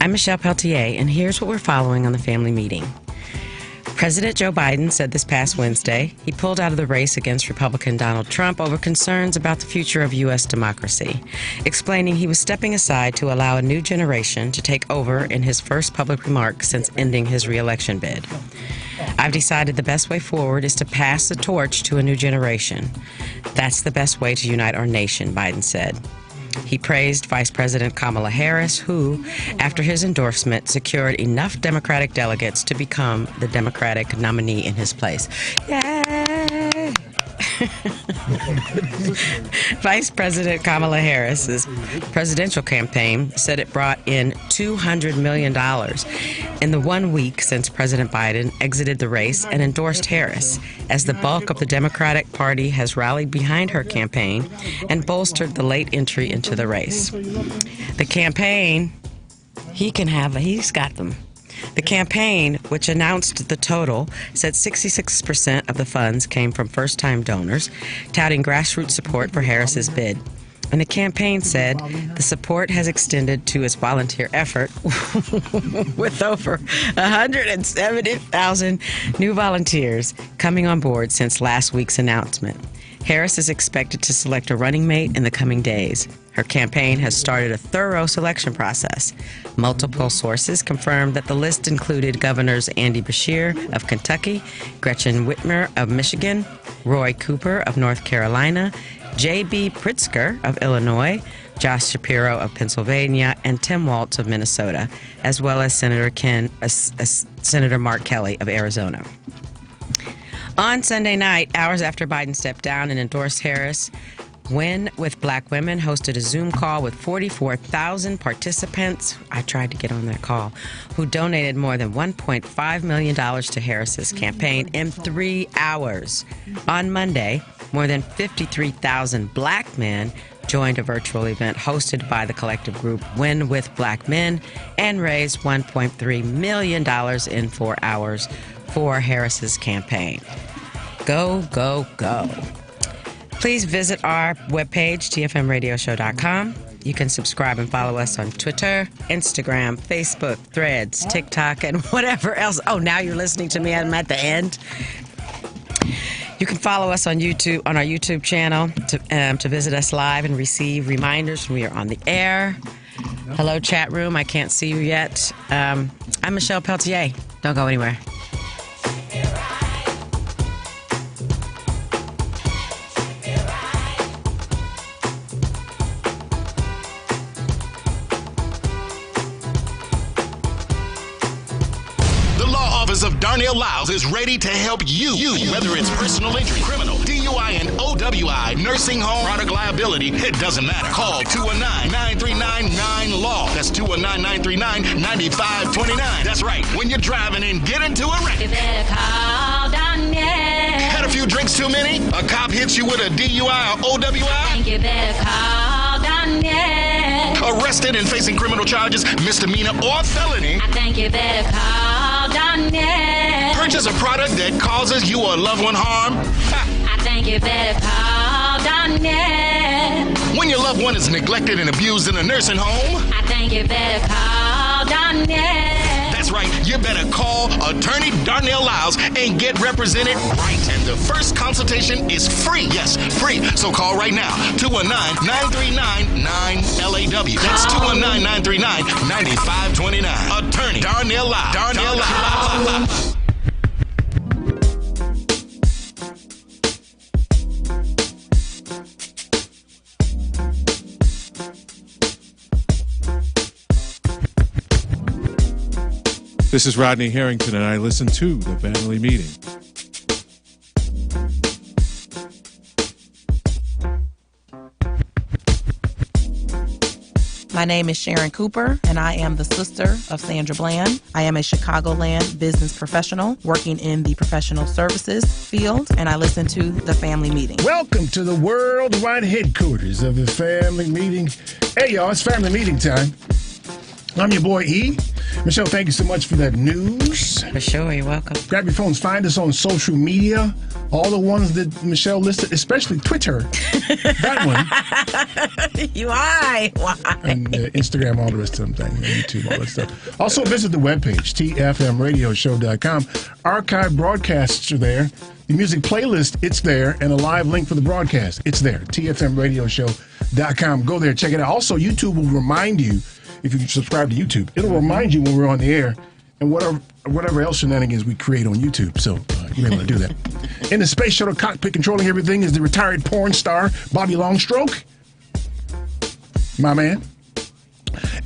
I'm Michelle Peltier, and here's what we're following on the family meeting. President Joe Biden said this past Wednesday he pulled out of the race against Republican Donald Trump over concerns about the future of U.S. democracy, explaining he was stepping aside to allow a new generation to take over in his first public remarks since ending his re-election bid. I've decided the best way forward is to pass the torch to a new generation. That's the best way to unite our nation, Biden said. He praised Vice President Kamala Harris, who, after his endorsement, secured enough Democratic delegates to become the Democratic nominee in his place. Yay! Vice President Kamala Harris's presidential campaign said it brought in $200 million in the 1 week since President Biden exited the race and endorsed Harris, as the bulk of the Democratic Party has rallied behind her campaign and bolstered the late entry into the race. The campaign, he's got them. The campaign, which announced the total, said 66% of the funds came from first-time donors, touting grassroots support for Harris's bid. And the campaign said the support has extended to its volunteer effort with over 170,000 new volunteers coming on board since last week's announcement. Harris is expected to select a running mate in the coming days. Her campaign has started a thorough selection process. Multiple sources confirmed that the list included Governors Andy Beshear of Kentucky, Gretchen Whitmer of Michigan, Roy Cooper of North Carolina, J.B. Pritzker of Illinois, Josh Shapiro of Pennsylvania, and Tim Walz of Minnesota, as well as Senator Mark Kelly of Arizona. On Sunday night, hours after Biden stepped down and endorsed Harris, Win with Black Women hosted a Zoom call with 44,000 participants. I tried to get on that call, who donated more than $1.5 million to Harris's campaign in 3 hours. On Monday, more than 53,000 black men joined a virtual event hosted by the collective group Win with Black Men and raised $1.3 million in 4 hours for Harris's campaign. Go, go, go. Please visit our webpage, tfmradioshow.com. You can subscribe and follow us on Twitter, Instagram, Facebook, Threads, TikTok, and whatever else. Oh, now you're listening to me. I'm at the end. You can follow us on YouTube, on our YouTube channel, to visit us live and receive reminders when we are on the air. Hello, chat room. I can't see you yet. I'm Michelle Peltier. Don't go anywhere. Of Darnell Lyles is ready to help you, whether it's personal injury, criminal, DUI, and OWI, nursing home, product liability, it doesn't matter. Call 219-939-9LAW. That's 219-939-9529. That's right. When you're driving and get into a wreck. You better call Darnell. Had a few drinks too many? A cop hits you with a DUI or OWI? I think you better call Darnell. Arrested and facing criminal charges, misdemeanor or felony? I think you better call Darnell. Purchase a product that causes you or a loved one harm? I think you better call Darnell. When your loved one is neglected and abused in a nursing home? I think you better call Darnell. That's right, you better call Attorney Darnell Lyles and get represented right. And the first consultation is free. Yes, free. So call right now. 219-939-9LAW. That's 219-939-9529. Attorney Darnell Lyles. Darnell Lyles. This is Rodney Harrington, and I listen to the family meeting. My name is Sharon Cooper, and I am the sister of Sandra Bland. I am a Chicagoland business professional working in the professional services field, and I listen to the family meeting. Welcome to the worldwide headquarters of the family meeting. Hey, y'all, it's family meeting time. I'm your boy E. Michelle, thank you so much for that news. For sure, you're welcome. Grab your phones. Find us on social media. All the ones that Michelle listed, especially Twitter. That one. Why? And Instagram, all the rest of them things. YouTube, all that stuff. Also, visit the webpage, tfmradioshow.com. Archive broadcasts are there. The music playlist, it's there. And a live link for the broadcast, it's there. tfmradioshow.com. Go there, check it out. Also, YouTube will remind you, if you subscribe to YouTube, it'll remind you when we're on the air and whatever else shenanigans we create on YouTube. So you may want to do that. In the space shuttle cockpit controlling everything is the retired porn star, Bobby Longstroke. My man.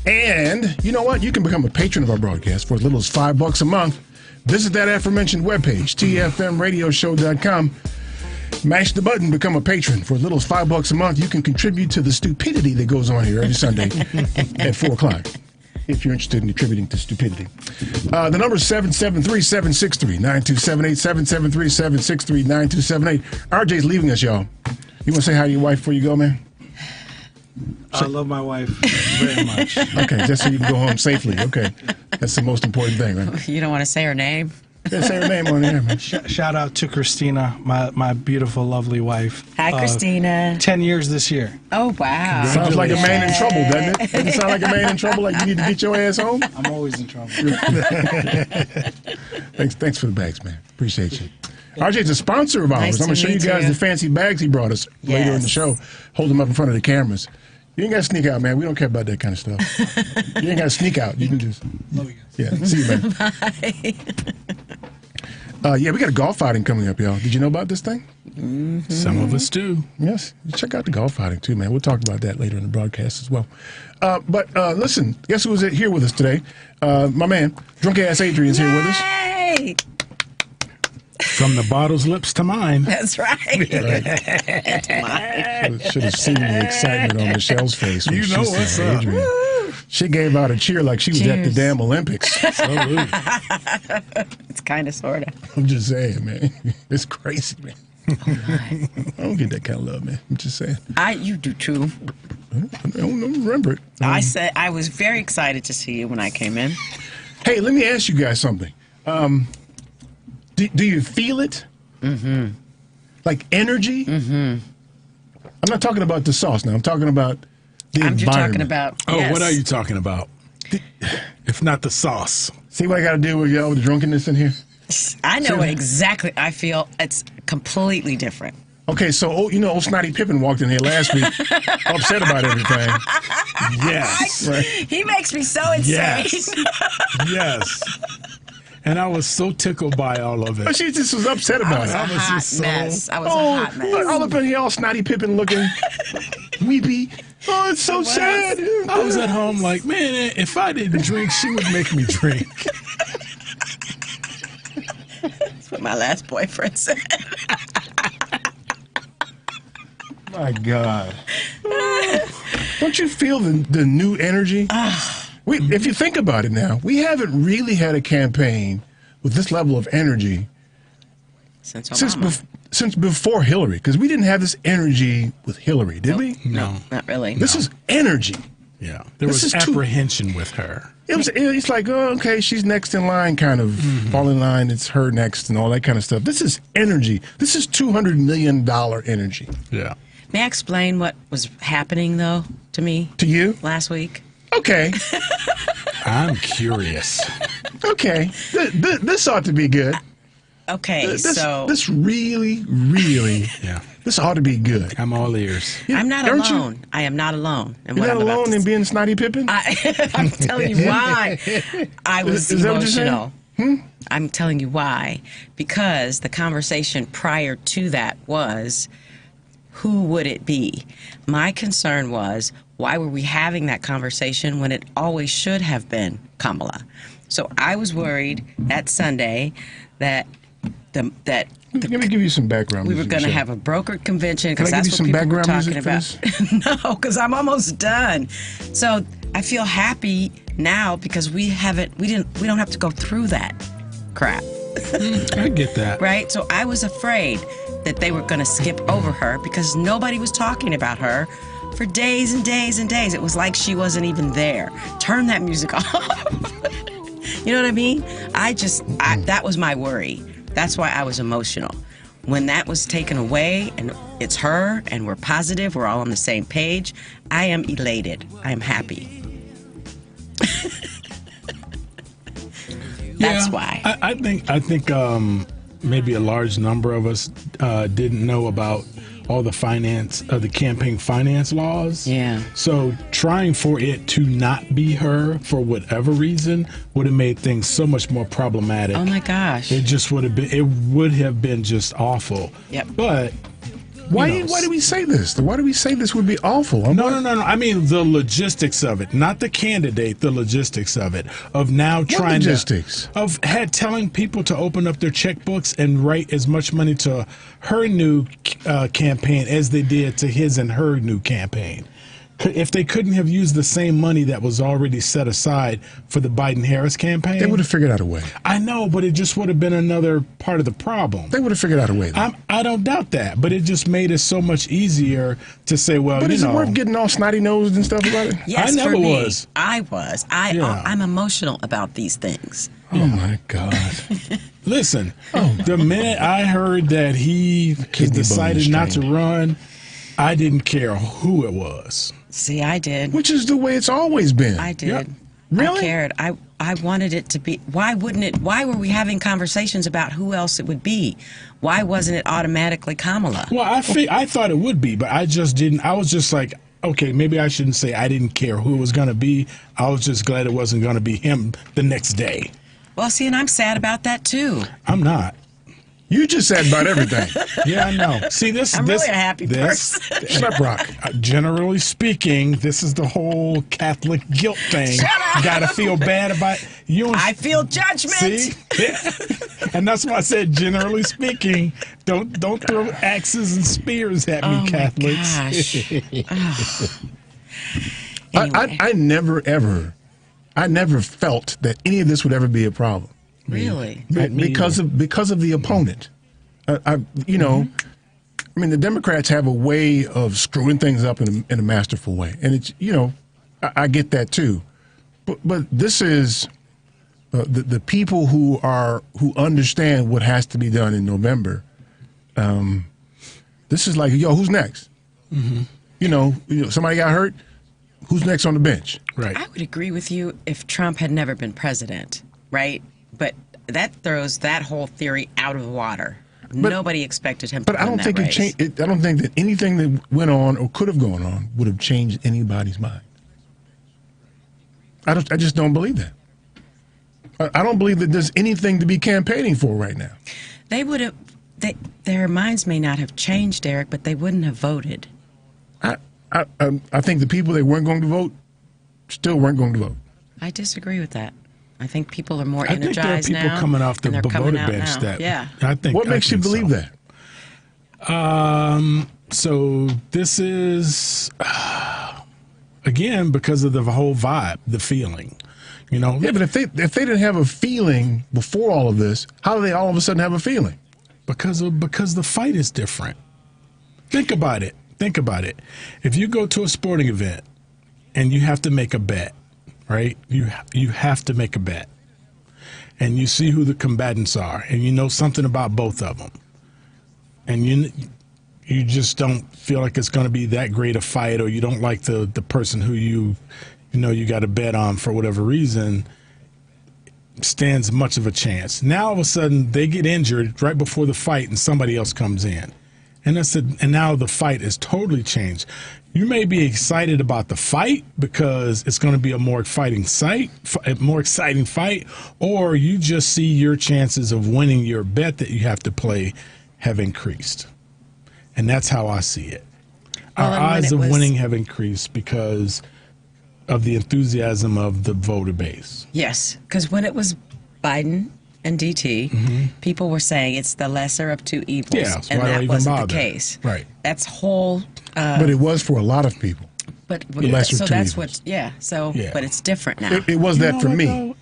And you know what? You can become a patron of our broadcast for as little as $5 a month. Visit that aforementioned webpage, tfmradioshow.com. Mash the button, become a patron. For as little as $5 a month, you can contribute to the stupidity that goes on here every Sunday at 4 o'clock. If you're interested in contributing to stupidity. The number is 773-763-9278, 773-763-9278. RJ's leaving us, y'all. You want to say hi to your wife before you go, man? I love my wife very much. Okay, just so you can go home safely. Okay. That's the most important thing, right? You don't want to say her name? Yeah, say her name on there, man. Shout out to Christina, my beautiful, lovely wife. Hi, Christina. 10 years this year. Oh, wow. Sounds like a man in trouble, doesn't it? Doesn't it sound like a man in trouble, like you need to get your ass home? I'm always in trouble. Thanks for the bags, man. Appreciate you. RJ's a sponsor of ours. Nice I'm going to show you guys too. the fancy bags he brought us later in the show. Hold them up in front of the cameras. You ain't got to sneak out, man. We don't care about that kind of stuff. You ain't got to sneak out. You can just... Love you guys. Yeah, see you, man. Bye. Yeah, we got a golf outing coming up, y'all. Did you know about this thing? Mm-hmm. Some of us do. Yes. Check out the golf outing, too, man. We'll talk about that later in the broadcast as well. But listen, guess who was here with us today? My man, Drunk-Ass Adrian's here with us. Yay! From the bottle's lips to mine. That's right. Should have seen the excitement on Michelle's face. When You know she what's said up. Adrian. She gave out a cheer like she was at the Cheers. damn Olympics. Salute. It's kind of, sort of. I'm just saying, man. It's crazy, man. I don't get that kind of love, man. I'm just saying. You do too. I don't remember it. I said I was very excited to see you when I came in. Hey, let me ask you guys something. Do you feel it? Mm-hmm. Like energy? Mm-hmm. I'm not talking about the sauce now. I'm talking about the I'm just environment. talking about. Oh, yes. what are you talking about? If not the sauce. See what I got to do with y'all with the drunkenness in here? I know exactly. I feel it's completely different. Okay, so old Snotty Pippen walked in here last week, upset about everything. Yes. Right? He makes me so insane. Yes. Yes. And I was so tickled by all of But it. she just was upset about it. I was a hot just so- mess. I was a hot mess. All up in here, all Snotty Pippen looking, weepy. Oh, it's so sad. I was at home like, man, if I didn't drink, she would make me drink. That's what my last boyfriend said. My God. Don't you feel the new energy? If you think about it now, we haven't really had a campaign with this level of energy Since Obama. since before Hillary, because we didn't have this energy with Hillary, did we? No. Not really. This is energy. Yeah. There This was is too- apprehension with her. It's like, oh, okay, she's next in line, kind of fall in line, it's her next, and all that kind of stuff. This is energy. This is $200 million energy. Yeah. May I explain what was happening, though, to me To you? last week? Okay. I'm curious. Okay. This ought to be good. Okay, so This really, really, Yeah. this ought to be good. I'm all ears. I'm not Aren't you- alone. I am not alone. And You're what not I'm about alone to in being Snotty Pippen? I'm telling you why I was Is that what you're saying? emotional. I'm telling you why. Because the conversation prior to that was, who would it be? My concern was, why were we having that conversation when it always should have been Kamala? So I was worried that Sunday that Let me give you some background we were music, going to Michelle. have a brokered convention Can because I give that's you what some people were background talking music about. No, because I'm almost done. So I feel happy now because we don't have to go through that crap, I get that. right? So I was afraid that they were going to skip over her because nobody was talking about her for days and days and days. It was like she wasn't even there. Turn that music off. You know what I mean? That was my worry. That's why I was emotional. When that was taken away and it's her and we're positive, we're all on the same page, I am elated. I am happy. That's why. I think maybe a large number of us didn't know about all the campaign finance laws. Yeah. So trying for it to not be her for whatever reason would have made things so much more problematic. Oh my gosh. It just would have been just awful. Yep. But why do we say this? Why do we say this would be awful? No. I mean the logistics of it, not the candidate. The logistics of it, of now trying telling people to open up their checkbooks and write as much money to her new campaign as they did to his and her new campaign. If they couldn't have used the same money that was already set aside for the Biden-Harris campaign, they would have figured out a way. I know, but it just would have been another part of the problem. They would have figured out a way. I don't doubt that, but it just made it so much easier to say, well, but is it worth getting all snotty-nosed and stuff about it? Yes, I never for me. was. I was. I'm emotional about these things. Oh, my God. Listen, the minute I heard that he decided not to run, I didn't care who it was. See, I did. Which is the way it's always been. I did. Yep. Really? I cared. I wanted it to be. Why wouldn't it? Why were we having conversations about who else it would be? Why wasn't it automatically Kamala? Well, I thought it would be, but I just didn't. I was just like, okay, maybe I shouldn't say I didn't care who it was going to be. I was just glad it wasn't going to be him the next day. Well, see, and I'm sad about that too. I'm not. You just said about everything. Yeah, I know. See, I'm really a happy person. Shut Rock. Generally speaking, this is the whole Catholic guilt thing. You got to feel bad about you. I feel judgment. See, yeah. And that's why I said, generally speaking, don't throw axes and spears at me, Catholics. My gosh. Anyway. I never felt that any of this would ever be a problem. Really? Because of the opponent. I mean, the Democrats have a way of screwing things up in a masterful way, and it's I get that too. But this is the people who understand what has to be done in November. This is like, who's next? Mm-hmm. Somebody got hurt. Who's next on the bench? Right. I would agree with you if Trump had never been president, right? But that throws that whole theory out of the water. Nobody expected him to win that race. But I don't think it changed. I don't think that anything that went on or could have gone on would have changed anybody's mind. I just don't believe that. I don't believe that there's anything to be campaigning for right now. They would have. Their minds may not have changed, Eric, but they wouldn't have voted. I think the people that weren't going to vote still weren't going to vote. I disagree with that. I think people are more energized now. I think there are people coming off the voter bench What makes you believe that? So this is again because of the whole vibe, the feeling. Yeah, but if they didn't have a feeling before all of this, how do they all of a sudden have a feeling? Because the fight is different. Think about it. If you go to a sporting event and you have to make a bet, right? You have to make a bet. And you see who the combatants are, and you know something about both of them. And you just don't feel like it's going to be that great a fight, or you don't like the person who you got to bet on for whatever reason, stands much of a chance. Now all of a sudden they get injured right before the fight and somebody else comes in. And now the fight is totally changed. You may be excited about the fight because it's going to be a more exciting fight, or you just see your chances of winning your bet that you have to play have increased. And that's how I see it. Our odds of winning have increased because of the enthusiasm of the voter base. Yes, because when it was Biden and DT, people were saying it's the lesser of two evils, and that wasn't the case. Right. That's whole. But it was for a lot of people. But the lesser so two that's evils. But it's different now. It was that for me,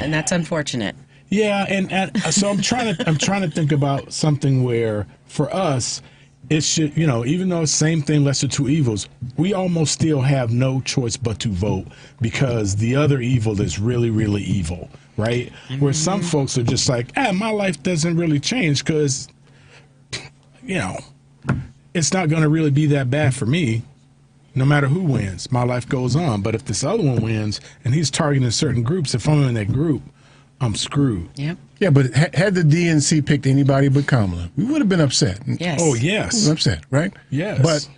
and that's unfortunate. Yeah, and so I'm trying to think about something where for us, it should, even though it's same thing, lesser two evils, we almost still have no choice but to vote because the other evil is really, really evil, right? Where some folks are just like, my life doesn't really change because, it's not going to really be that bad for me. No matter who wins, my life goes on. But if this other one wins and he's targeting certain groups, if I'm in that group, I'm screwed. Yep. Yeah, but had the DNC picked anybody but Kamala, we would have been upset. Yes. Oh, We yes. were upset, right? Yes.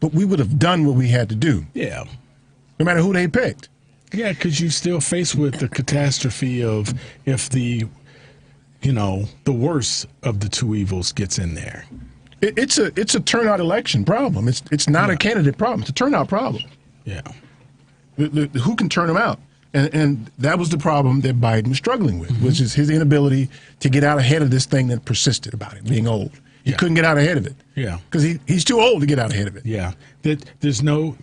But we would have done what we had to do, Yeah. no matter who they picked. Yeah, because you still faced with the catastrophe of if the worst of the two evils gets in there. It's a turnout election problem. It's not a candidate problem. It's a turnout problem. Yeah. Who can turn them out? And that was the problem that Biden was struggling with, which is his inability to get out ahead of this thing that persisted about him being old. He couldn't get out ahead of it. Yeah. Because he's too old to get out ahead of it. Yeah. There's no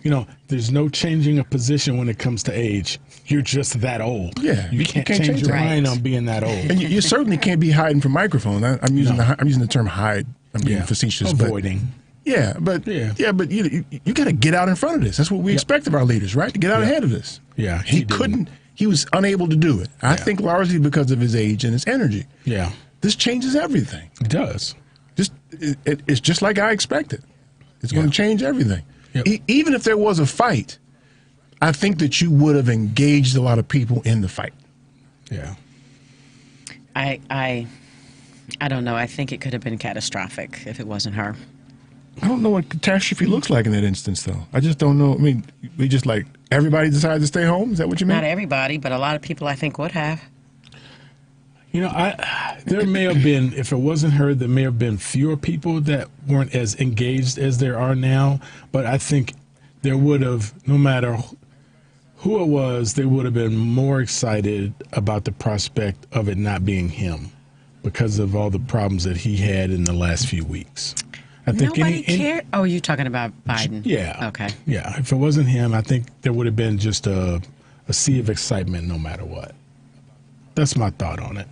changing a position when it comes to age. You're just that old. Yeah, You can't change your that. mind on being that old. And you certainly can't be hiding from microphones. I'm using the term hide. I'm being facetious. Avoiding. But you got to get out in front of this. That's what we expect of our leaders, right? To get out ahead of this. Yeah, he he didn't. couldn't. He was unable to do it. I think largely because of his age and his energy. Yeah. This changes everything. It does. It's just like I expected. It's going Yeah. to change everything. Yep. Even if there was a fight, I think that you would have engaged a lot of people in the fight. Yeah. I don't know. I think it could have been catastrophic if it wasn't her. I don't know what catastrophe looks like in that instance, though. I just don't know. I mean, we just like everybody decided to stay home. Is that what you mean? Not everybody, but a lot of people I think would have. There may have been, if it wasn't her, there may have been fewer people that weren't as engaged as there are now. But I think there would have, no matter who it was, they would have been more excited about the prospect of it not being him because of all the problems that he had in the last few weeks. I think Nobody cared. Oh, you're talking about Biden? Yeah. Okay. Yeah. If it wasn't him, I think there would have been just a sea of excitement no matter what. That's my thought on it.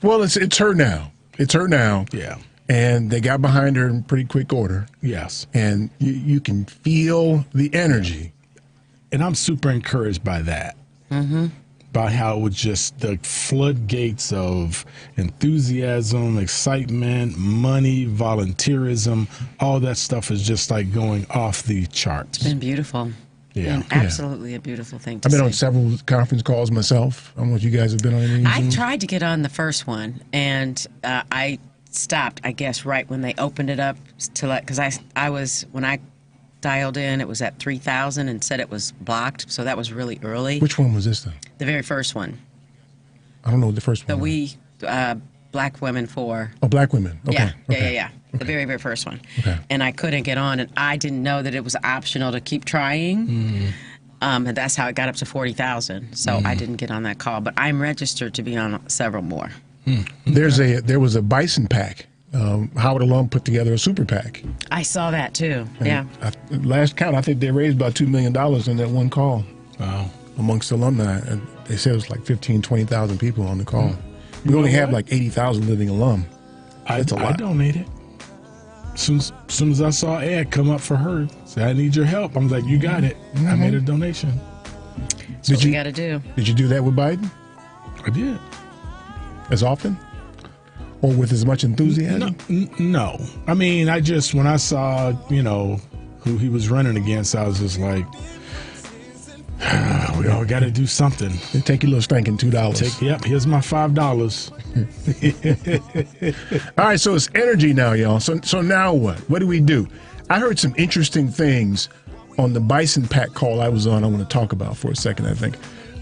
Well, it's her now. It's her now. Yeah. And they got behind her in pretty quick order. Yes. And you can feel the energy. And I'm super encouraged by that. Mm-hmm. By how it was just the floodgates of enthusiasm, excitement, money, volunteerism, all that stuff is just like going off the charts. It's been beautiful. Yeah. Been absolutely a beautiful thing to I've been see. on several conference calls myself. I don't know if you guys have been on any. I tried to get on the first one, and I stopped, I guess, right when they opened it up to let, because I was, when I dialed in, it was at 3,000 and said it was blocked, so that was really early. Which one was this, though? The very first one. I don't know what the first The one was. Black Women for... Oh, Black women. Okay. Yeah. The very, very first one. Okay. And I couldn't get on, and I didn't know that it was optional to keep trying. And that's how it got up to 40,000. So I didn't get on that call, but I'm registered to be on several more. There was a Bison PAC. Howard alum put together a super PAC. I saw that too. And last count, I think they raised about $2 million in that one call. Wow. Amongst alumni. And they said it was like 15,000, 20,000 people on the call. We only have like 80,000 living alum. That's a lot. I donated. Soon as I saw Ed come up for her, say, I need your help. I'm like, you got it. I made a donation. That's what we got to do. Did you do that with Biden? I did. As often? Or with as much enthusiasm? No. I mean, when I saw, who he was running against, I was just like, we all got to do something. They take your little stinking $2. Here's my $5. All right, so it's energy now, y'all. So now what? What do we do? I heard some interesting things on the Bison PAC call I was on. I want to talk about for a second, I think.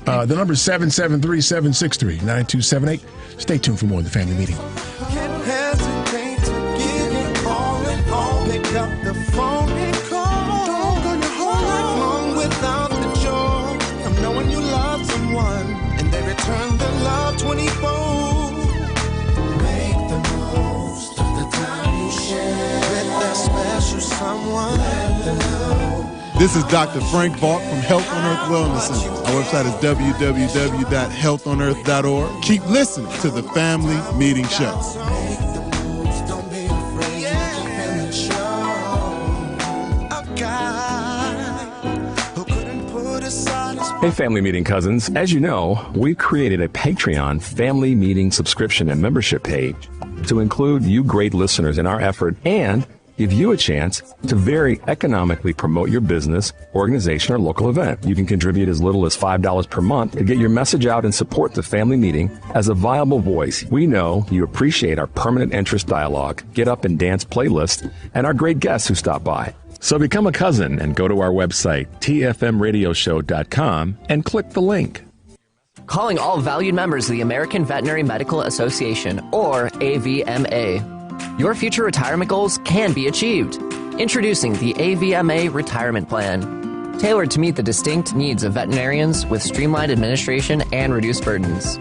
The number is 773-763-9278. Stay tuned for more of the family meeting. Can't hesitate to give you all and all. Pick up the phone and call. Don't go your whole life long without the joy of knowing you love someone and they return the love 20-fold. Make the most of the time you share with that special someone. Let them know. This is Dr. Frank Valk from Health on Earth Wellness Center. Our website is www.healthonearth.org. Keep listening to the Family Meeting Show. Make the moves, don't be afraid, you can feel it show. Hey, Family Meeting cousins. As you know, we've created a Patreon Family Meeting subscription and membership page to include you great listeners in our effort and give you a chance to very economically promote your business, organization, or local event. You can contribute as little as $5 per month to get your message out and support the Family Meeting as a viable voice. We know you appreciate our permanent interest dialogue, get up and dance playlist, and our great guests who stop by. So become a cousin and go to our website, tfmradioshow.com, and click the link. Calling all valued members of the American Veterinary Medical Association, or AVMA. Your future retirement goals can be achieved. Introducing the AVMA Retirement Plan, tailored to meet the distinct needs of veterinarians with streamlined administration and reduced burdens.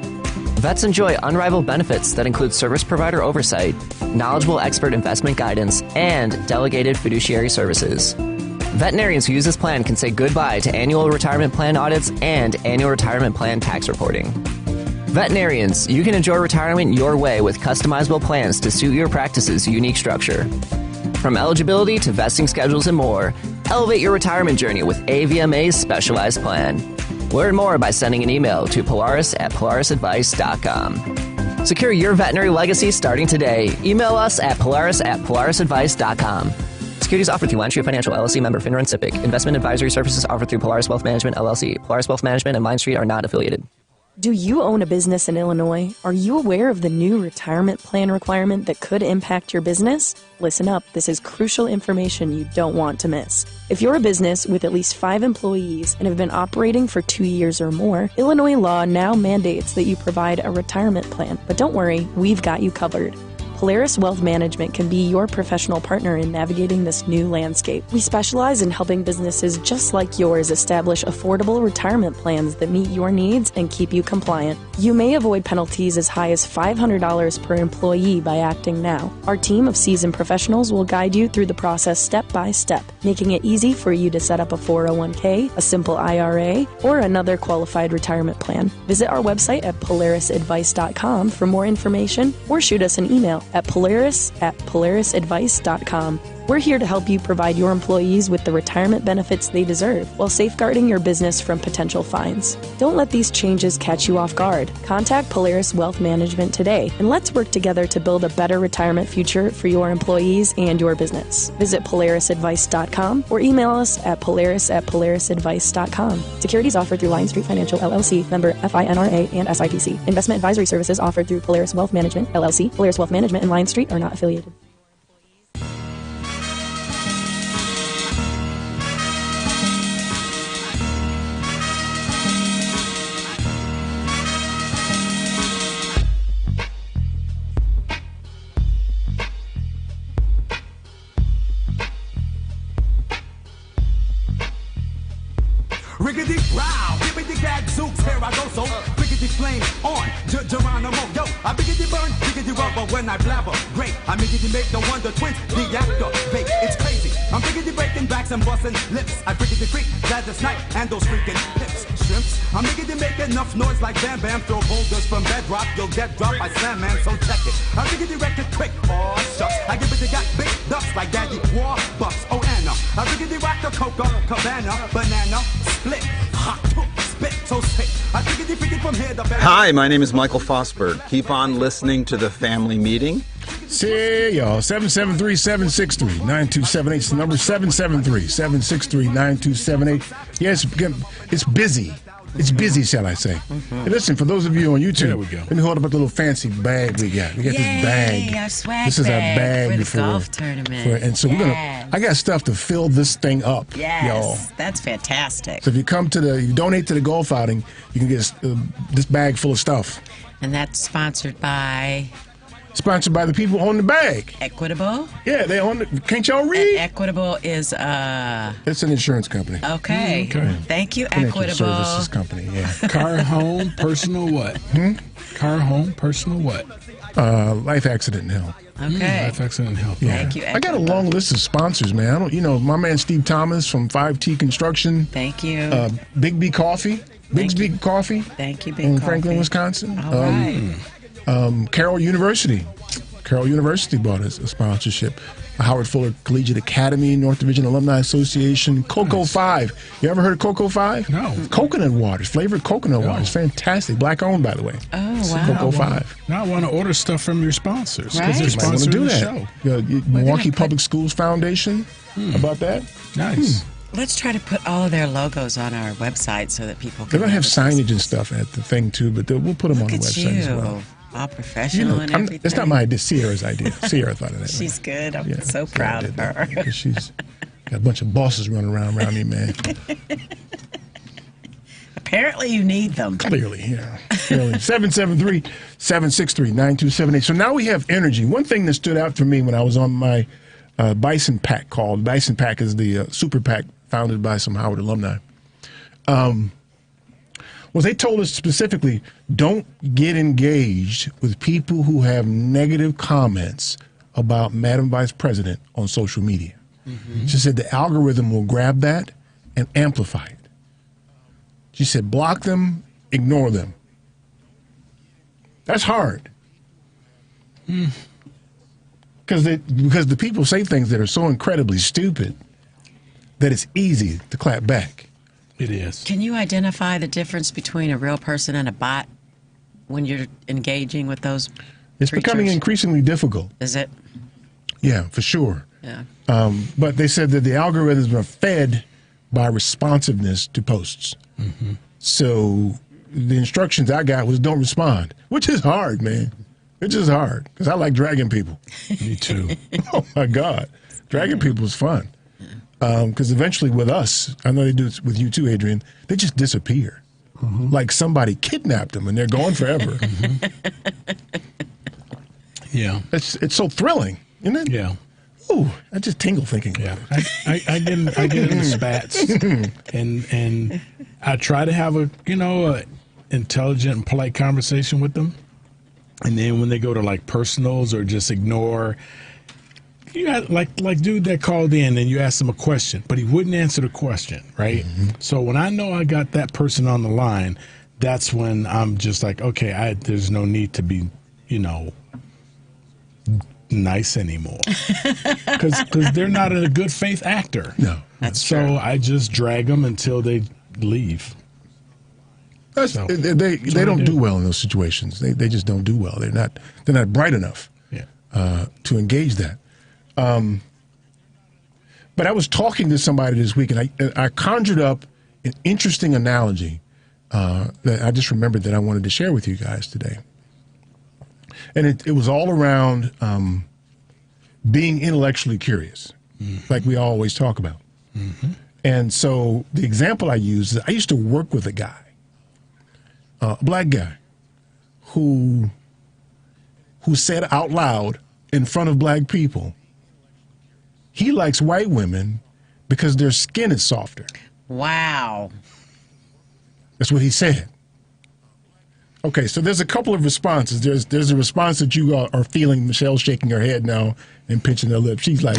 Vets enjoy unrivaled benefits that include service provider oversight, knowledgeable expert investment guidance, and delegated fiduciary services. Veterinarians who use this plan can say goodbye to annual retirement plan audits and annual retirement plan tax reporting. Veterinarians, you can enjoy retirement your way with customizable plans to suit your practice's unique structure. From eligibility to vesting schedules and more, elevate your retirement journey with AVMA's specialized plan. Learn more by sending an email to polaris@polarisadvice.com. Secure your veterinary legacy starting today. Email us at polaris@polarisadvice.com. Securities offered through LineStreet Financial, LLC, member FINRA and SIPC. Investment advisory services offered through Polaris Wealth Management, LLC. Polaris Wealth Management and LineStreet are not affiliated. Do you own a business in Illinois? Are you aware of the new retirement plan requirement that could impact your business? Listen up, this is crucial information you don't want to miss. If you're a business with at least 5 employees and have been operating for 2 years or more, Illinois law now mandates that you provide a retirement plan. But don't worry, we've got you covered. Polaris Wealth Management can be your professional partner in navigating this new landscape. We specialize in helping businesses just like yours establish affordable retirement plans that meet your needs and keep you compliant. You may avoid penalties as high as $500 per employee by acting now. Our team of seasoned professionals will guide you through the process step by step, making it easy for you to set up a 401k, a simple IRA, or another qualified retirement plan. Visit our website at polarisadvice.com for more information or shoot us an email at polarisadvice.com. We're here to help you provide your employees with the retirement benefits they deserve while safeguarding your business from potential fines. Don't let these changes catch you off guard. Contact Polaris Wealth Management today and let's work together to build a better retirement future for your employees and your business. Visit polarisadvice.com or email us at polaris@polarisadvice.com. Securities offered through LineStreet Financial, LLC, member FINRA and SIPC. Investment advisory services offered through Polaris Wealth Management, LLC. Polaris Wealth Management and LineStreet are not affiliated. Rickety row, rickety gag zooks, here I go, so rickety flame on, Geronimo, yo, I biggity burn, rickety rubber when I blabber, great, I biggity make the Wonder Twins, the actor, bait, it's crazy, I'm biggity breaking backs and busting lips, I biggity freak, Gladys Knight, and those freaking pips, shrimps, I'm biggity make enough noise like Bam Bam, throw boulders from bedrock, you'll get dropped by Slam Man, so check it, I biggity wreck it quick, oh shucks, I give it to got big ducks like Daddy War Bucks, oh Anna, I biggity rock the Coca, Cabana, banana, split, hot, spit, so sick. I biggity freaking from here to Hi, my name is Michael Fosberg. Keep on listening to the Family Meeting. See y'all. 773-763-9278. It's the number 773-763-9278. Yes, it's busy. It's busy, shall I say. Hey, listen, for those of you on YouTube, There we go. let me hold up a little fancy bag we got. We got this bag. Our swag This is our bag for the before golf tournament. and so I got stuff to fill this thing up, y'all. That's fantastic. So if you you donate to the golf outing, you can get this bag full of stuff. And that's sponsored by Sponsored by the people who own the bag. Equitable. Yeah, they own it. Can't y'all read? And Equitable is It's an insurance company. okay. Thank you, Financial Equitable. services company. Yeah. Car, home, personal what? Car, home, personal what? Life accident and health. Okay. Life accident and health. Yeah. Thank you, I got a long list of sponsors, man. I don't, my man Steve Thomas from 5T Construction. Thank you. Big B Coffee. Bigsby Coffee. Thank you, Big in Coffee. Franklin, Wisconsin. All right. Carroll University. Carroll University bought a sponsorship. Howard Fuller Collegiate Academy, North Division Alumni Association, Cocoa 5. You ever heard of Cocoa 5? No. Coconut waters, flavored coconut waters. Fantastic. Black owned, by the way. Oh, wow. Cocoa 5. Now I want to order stuff from your sponsors. Right. They're You might want to sponsoring do the that. show. Milwaukee Public Schools Foundation. How about that? Nice. Let's try to put all of their logos on our website so that people can. They're going to have advertise. signage and stuff at the thing, too, but we'll put them on the Look at website as you. well. All professional and everything. It's not my idea. Sierra's idea. Sierra thought of that. She's good. I'm Yeah, so Sierra proud did of her. that. 'Cause she's got a bunch of bosses running around me, man. Apparently, you need them. Clearly, yeah. Clearly. 773-763-9278. So now we have energy. One thing that stood out for me when I was on my Bison PAC call. Bison PAC is the super PAC founded by some Howard alumni. Well, they told us specifically, don't get engaged with people who have negative comments about Madam Vice President on social media. She said the algorithm will grab that and amplify it. She said block them, ignore them. That's hard. Because the people say things that are so incredibly stupid that it's easy to clap back. It is. Can you identify the difference between a real person and a bot when you're engaging with those It's creatures? becoming increasingly difficult. Is it? Yeah, for sure. Yeah. But they said that the algorithms are fed by responsiveness to posts. So the instructions I got was don't respond, which is hard, man. It's just hard because I like dragging people. Me too. Oh, my God. Dragging people is fun. Because eventually with us, I know they do it with you too, Adrian, they just disappear. Like somebody kidnapped them and they're gone forever. Yeah. It's so thrilling, isn't it? Yeah. Ooh, I just tingle thinking about it. I get into spats, and I try to have a intelligent and polite conversation with them, and then when they go to like personals or just ignore, you got like dude that called in and you asked him a question, but he wouldn't answer the question, right? So when I know I got that person on the line, that's when I'm just like, okay, there's no need to be, nice anymore, because they're not a good faith actor. No, that's true. So I just drag them until they leave. They don't do well in those situations. They just don't do well. They're not bright enough to engage that. But I was talking to somebody this week, and I conjured up an interesting analogy that I just remembered that I wanted to share with you guys today. And it was all around being intellectually curious, like we always talk about. And so the example I use is I used to work with a guy, a black guy, who said out loud in front of black people, he likes white women because their skin is softer. Wow. That's what he said. Okay, so there's a couple of responses. There's a response that you are feeling. Michelle's shaking her head now and pinching her lips. She's like,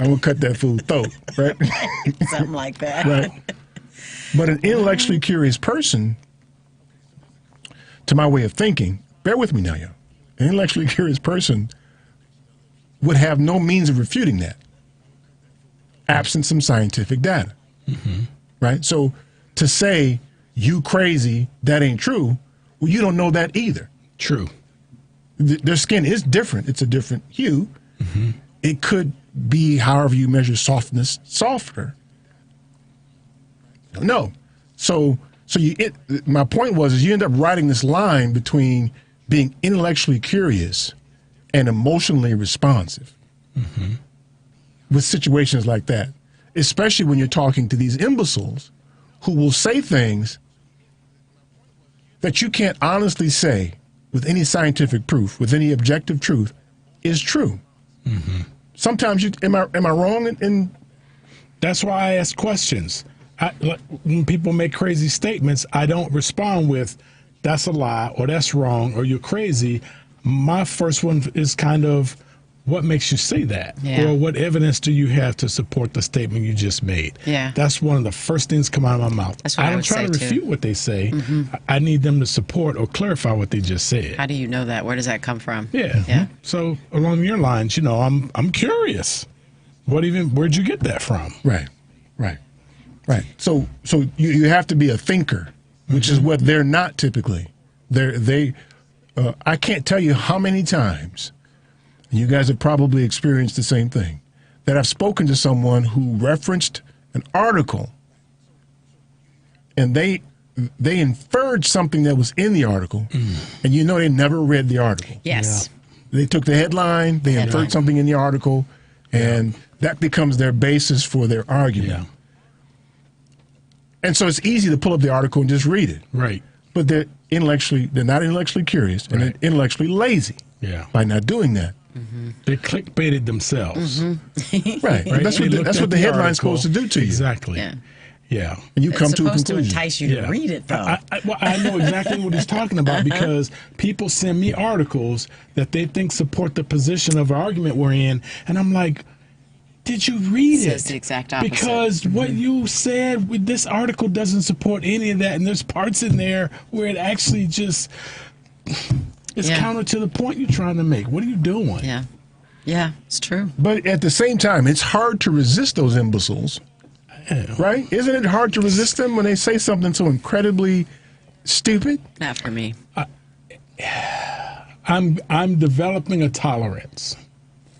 I'm going to cut that fool's throat, right? Something like that. Right. But an intellectually curious person, to my way of thinking, bear with me now, yo. An intellectually curious person would have no means of refuting that, absent some scientific data. Right? So to say, you crazy, that ain't true, well, you don't know that either. True. Their skin is different. It's a different hue. It could be, however you measure softness, softer. No. So my point was you end up writing this line between being intellectually curious and emotionally responsive with situations like that, especially when you're talking to these imbeciles who will say things that you can't honestly say with any scientific proof, with any objective truth, is true. Sometimes am I wrong in That's why I ask questions. When people make crazy statements, I don't respond with, that's a lie, or that's wrong, or you're crazy. My first one is kind of, what makes you say that? Yeah. Or what evidence do you have to support the statement you just made? Yeah. That's one of the first things come out of my mouth. That's what I don't would try to say, too. refute what they say. Mhm. I need them to support or clarify what they just said. How do you know that? Where does that come from? Yeah. Yeah. So along your lines, I'm curious. Where'd you get that from? Right. So you have to be a thinker, which is what they're not typically. I can't tell you how many times, and you guys have probably experienced the same thing, that I've spoken to someone who referenced an article, and they inferred something that was in the article, and they never read the article. Yes. They took the headline, they inferred something in the article, and that becomes their basis for their argument. Yeah. And so it's easy to pull up the article and just read it. Right. But they're not intellectually curious, and they're intellectually lazy by not doing that. They clickbaited themselves. Right. That's what the headline's supposed to do to you. Exactly. Yeah. And you It's come to a supposed to conclusion. entice you to read it, though. I know exactly what he's talking about because people send me articles that they think support the position of the argument we're in, and I'm like, did you read it? Says the exact opposite. Because what you said with this article doesn't support any of that, and there's parts in there where it actually just is counter to the point you're trying to make. What are you doing? Yeah, it's true. But at the same time, it's hard to resist those imbeciles, right? Isn't it hard to resist them when they say something so incredibly stupid? Not for me. I'm developing a tolerance.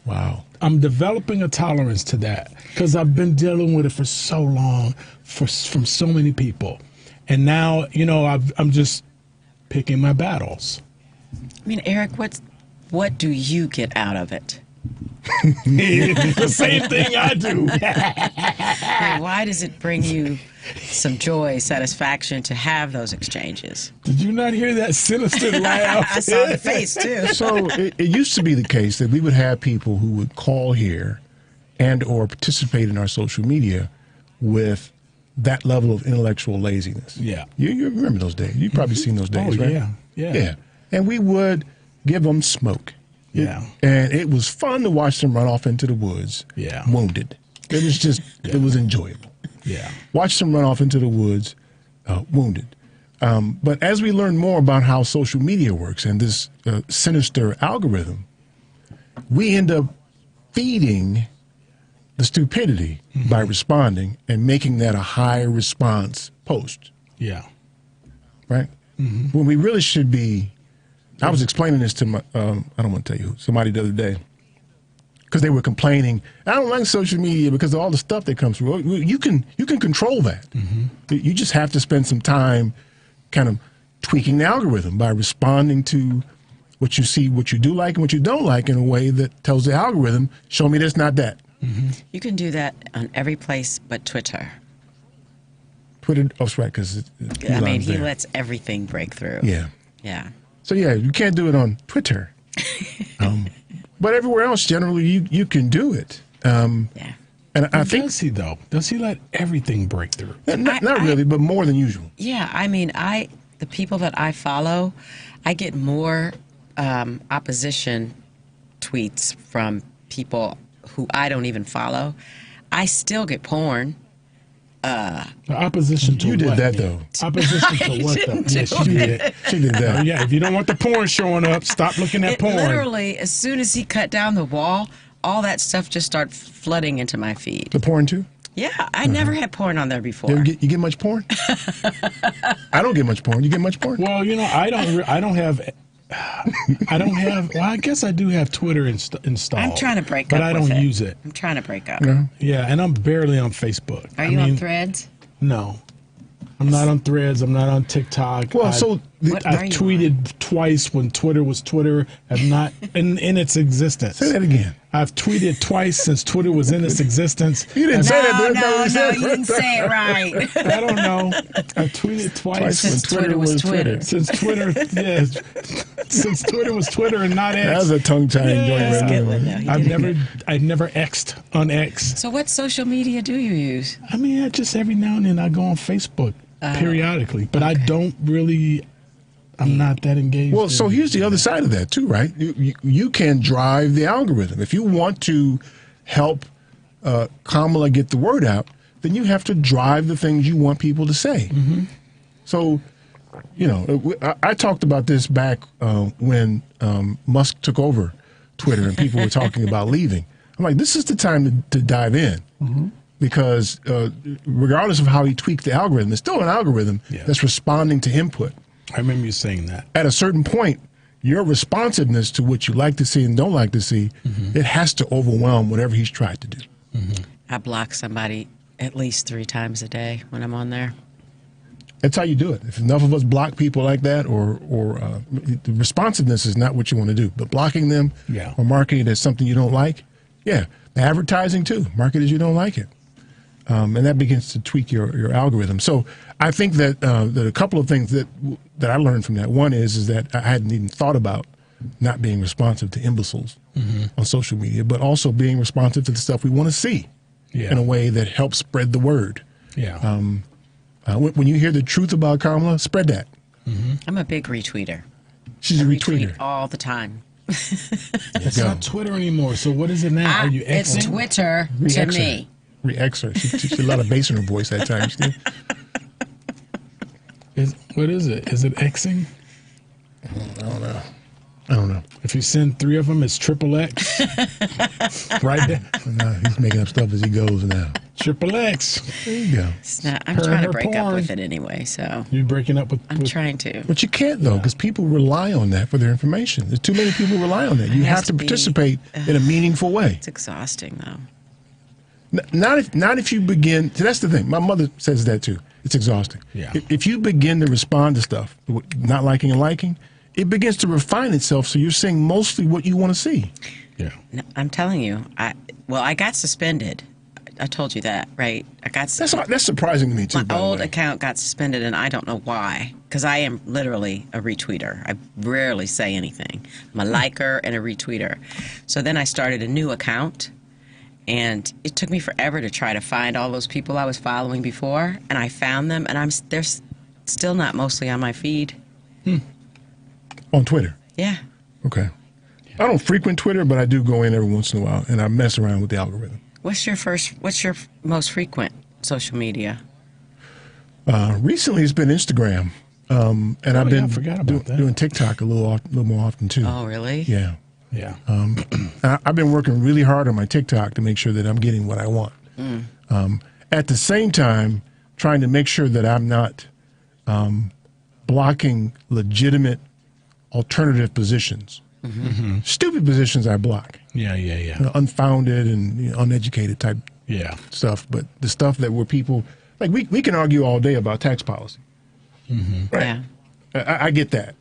Wow. I'm developing a tolerance to that because I've been dealing with it for so long, from so many people, and now I'm just picking my battles. I mean, Eric, what do you get out of it? The same thing I do. I mean, why does it bring you some joy, satisfaction to have those exchanges? Did you not hear that sinister laugh? I saw the face, too. So it used to be the case that we would have people who would call here and or participate in our social media with that level of intellectual laziness. Yeah. You remember those days. You've probably seen those days, right? Yeah. And we would give them smoke. Yeah. And it was fun to watch them run off into the woods. Yeah. Wounded. It was just, it was enjoyable. Yeah. Watch them run off into the woods wounded. But as we learn more about how social media works and this sinister algorithm, we end up feeding the stupidity by responding and making that a high response post. Yeah. Right? When we really should be, I was explaining this to my, I don't want to tell you who, somebody the other day, because they were complaining, I don't like social media because of all the stuff that comes through. Well, you can control that. You just have to spend some time kind of tweaking the algorithm by responding to what you see, what you do like and what you don't like in a way that tells the algorithm, show me this, not that. You can do that on every place but Twitter. Twitter, oh, that's right, because I mean, he lets everything break through. Yeah. So, yeah, you can't do it on Twitter. But everywhere else, generally, you can do it. And I think, does he, though? Does he let everything break through? Not really, but more than usual. Yeah, I mean, the people that I follow, I get more opposition tweets from people who I don't even follow. I still get porn. Opposition to you what? did that, though. Opposition to what, though? Yes, she did. She did that. Yeah, if you don't want the porn showing up, stop looking at porn. Literally, as soon as he cut down the wall, all that stuff just started flooding into my feed. The porn, too? Yeah, I never had porn on there before. You get much porn? I don't get much porn. You get much porn? Well, I don't have. Well, I guess I do have Twitter installed. I'm trying to break up but I don't with it. use it. I'm trying to break up. Yeah, and I'm barely on Facebook. Are you on Threads? No. I'm not on Threads. I'm not on TikTok. Well, I've tweeted twice when Twitter was Twitter. I've not in its existence. Say that again. I've tweeted twice since Twitter was in its existence. You didn't say that. No, you didn't say it right. I don't know. I've tweeted twice since Twitter was Twitter. Since Twitter, yes. Since Twitter was Twitter and not X. That was a tongue-tying joint right now. I've never X'd on X. So what social media do you use? I mean, just every now and then I go on Facebook periodically, but I don't really. I'm not that engaged. Well, so here's the other side of that too, right? You can drive the algorithm. If you want to help Kamala get the word out, then you have to drive the things you want people to say. Mm-hmm. So, I talked about this back when Musk took over Twitter and people were talking about leaving. I'm like, this is the time to dive in. Mm-hmm. Because regardless of how he tweaked the algorithm, it's still an algorithm that's responding to input. I remember you saying that. At a certain point, your responsiveness to what you like to see and don't like to see, it has to overwhelm whatever he's tried to do. Mm-hmm. I block somebody at least 3 times a day when I'm on there. That's how you do it. If enough of us block people like that, or the responsiveness is not what you want to do, but blocking them or marking it as something you don't like, the advertising too, mark it as you don't like it. And that begins to tweak your algorithm. So I think that a couple of things that I learned from that. One is that I hadn't even thought about not being responsive to imbeciles on social media, but also being responsive to the stuff we want to see in a way that helps spread the word. When you hear the truth about Kamala, spread that. I'm a big retweeter. She's a retweeter. All the time. It's not Twitter anymore. So what is it now? Are you It's Xing? Twitter to me. Re-Xer. She a lot of bass in her voice that time. What is it? Is it Xing? I don't know. If you send 3 of them, it's XXX. Right there. No, he's making up stuff as he goes now. XXX. There you go. It's not, I'm trying to break up with it anyway, so. You're breaking up with... I'm trying to. But you can't, though, because people rely on that for their information. There's too many people rely on that. You have to participate in a meaningful way. It's exhausting, though. Not if you begin. So that's the thing. My mother says that too. It's exhausting. Yeah. If you begin to respond to stuff, not liking and liking, it begins to refine itself. So you're seeing mostly what you want to see. Yeah. No, I'm telling you. I got suspended. I told you that, right? That's surprising to me too. My old account got suspended, and I don't know why. Because I am literally a retweeter. I rarely say anything. I'm a liker and a retweeter. So then I started a new account. And it took me forever to try to find all those people I was following before, and I found them, and they're still not mostly on my feed. On Twitter? Yeah. Okay. I don't frequent Twitter, but I do go in every once in a while, and I mess around with the algorithm. What's your most frequent social media? Recently, it's been Instagram, and I've been doing TikTok a little more often too. Oh, really? Yeah. Yeah. I've been working really hard on my TikTok to make sure that I'm getting what I want. At the same time, trying to make sure that I'm not blocking legitimate alternative positions. Stupid positions I block. Yeah. Unfounded and uneducated type stuff. But the stuff that where people, like we can argue all day about tax policy. Right? Yeah. I get that.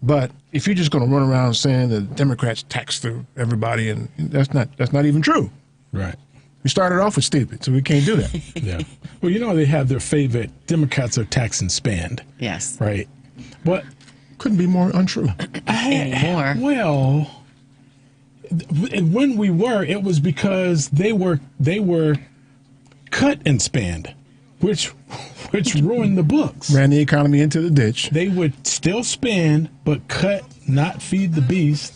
But if you're just going to run around saying that Democrats tax everybody, and that's not even true. Right. We started off with stupid, so we can't do that. Yeah. Well, they have their favorite. Democrats are tax and spend. Yes. Right. But couldn't be more untrue. Anymore. Well, when we were, it was because they were cut and spend, which ruined the books. Ran the economy into the ditch. They would still spend, but cut, not feed the beast,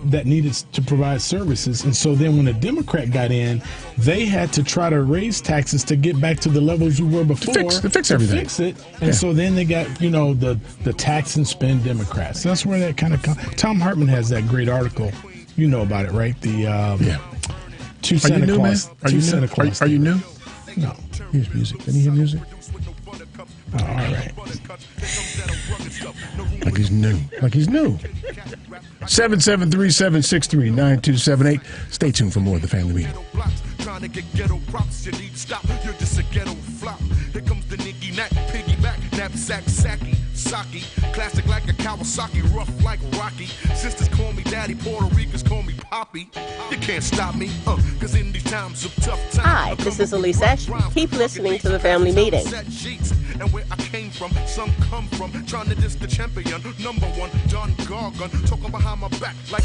that needed to provide services. And so then when a Democrat got in, they had to try to raise taxes to get back to the levels we were before. To fix everything. Fix it. And so then they got, the tax and spend Democrats. That's where that kind of comes. Tom Hartman has that great article. You know about it, right? Two Santa Claus. Are you new? No. Here's music. Can you hear music? Oh, all right. Like he's new. 773-763-9278. Stay tuned for more of the Family Meeting. Trying to get ghetto props, you need to stop. You're just a ghetto flop. Here comes the Nicky Knack, piggyback, knapsack, Saki, Saki, classic like a Kawasaki, rough like Rocky. Sisters call me daddy, Puerto Ricans call me Poppy. You can't stop me, cause in these times of tough times. Hi, this is Elise Ashby. Keep listening to the Family Meeting. And where I came from, some come from, trying to diss the champion, number one, Don Gargan, talking behind my back like.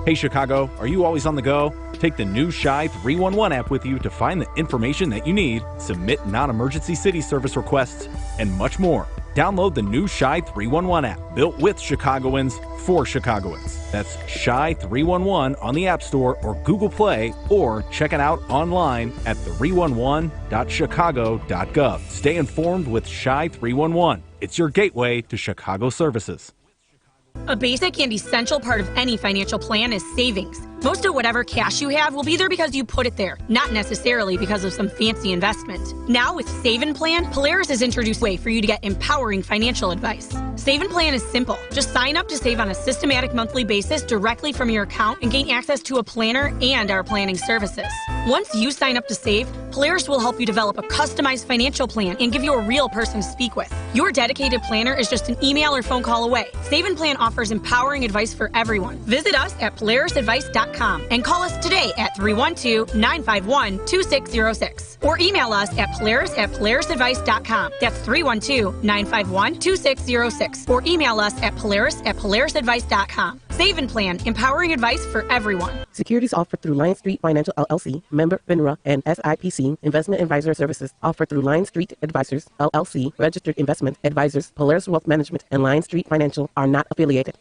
Hey Chicago, are you always on the go? Take the new Shy 311 app with you to find the information that you need, submit non-emergency city service requests, and much more. Download the new Shy 311 app, built with Chicagoans for Chicagoans. That's Shy 311 on the App Store or Google Play, or check it out online at 311.chicago.gov. Stay informed with Shy 311. It's your gateway to Chicago services. A basic and essential part of any financial plan is savings. Most of whatever cash you have will be there because you put it there, not necessarily because of some fancy investment. Now with Save and Plan, Polaris has introduced a way for you to get empowering financial advice. Save and Plan is simple. Just sign up to save on a systematic monthly basis directly from your account and gain access to a planner and our planning services. Once you sign up to save, Polaris will help you develop a customized financial plan and give you a real person to speak with. Your dedicated planner is just an email or phone call away. Save and Plan offers empowering advice for everyone. Visit us at polarisadvice.com and call us today at 312-951-2606 or email us at polarisadvice.com. That's 312-951-2606 or email us at polarisadvice.com. Save and Plan, empowering advice for everyone. Securities offered through Lion Street Financial LLC, member FINRA, and SIPC Investment Advisor Services offered through Lion Street Advisors LLC, registered investment advisors. Polaris Wealth Management and Lion Street Financial are not affiliated.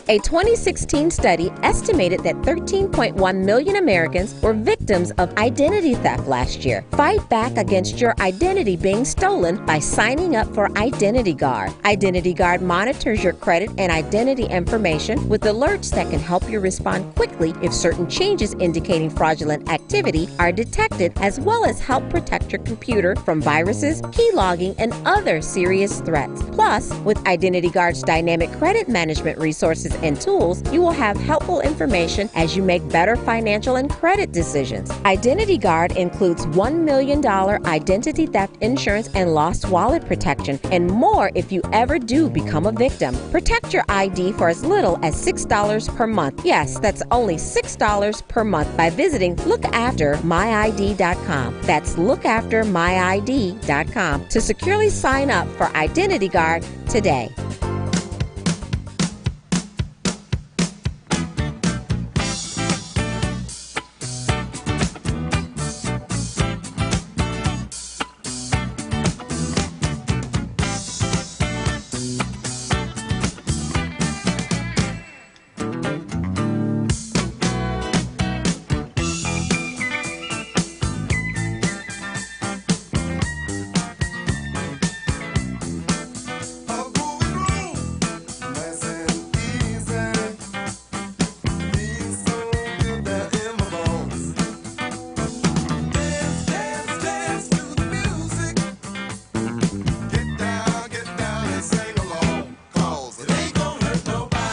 A 2016 study estimated that 13.1 million Americans were victims of identity theft last year. Fight back against your identity being stolen by signing up for Identity Guard. Identity Guard monitors your credit and identity information with alerts that can help you respond quickly if certain changes indicating fraudulent activity are detected, as well as help protect your computer from viruses, keylogging, and other serious threats. Plus, with Identity Guard's dynamic credit management resources and tools, you will have helpful information as you make better financial and credit decisions. Identity Guard includes $1 million identity theft insurance and lost wallet protection, and more if you ever do become a victim. Protect your ID for as little as $6 per month. Yes, that's only $6 per month by visiting lookaftermyid.com. That's lookaftermyid.com to securely sign up for Identity Guard today.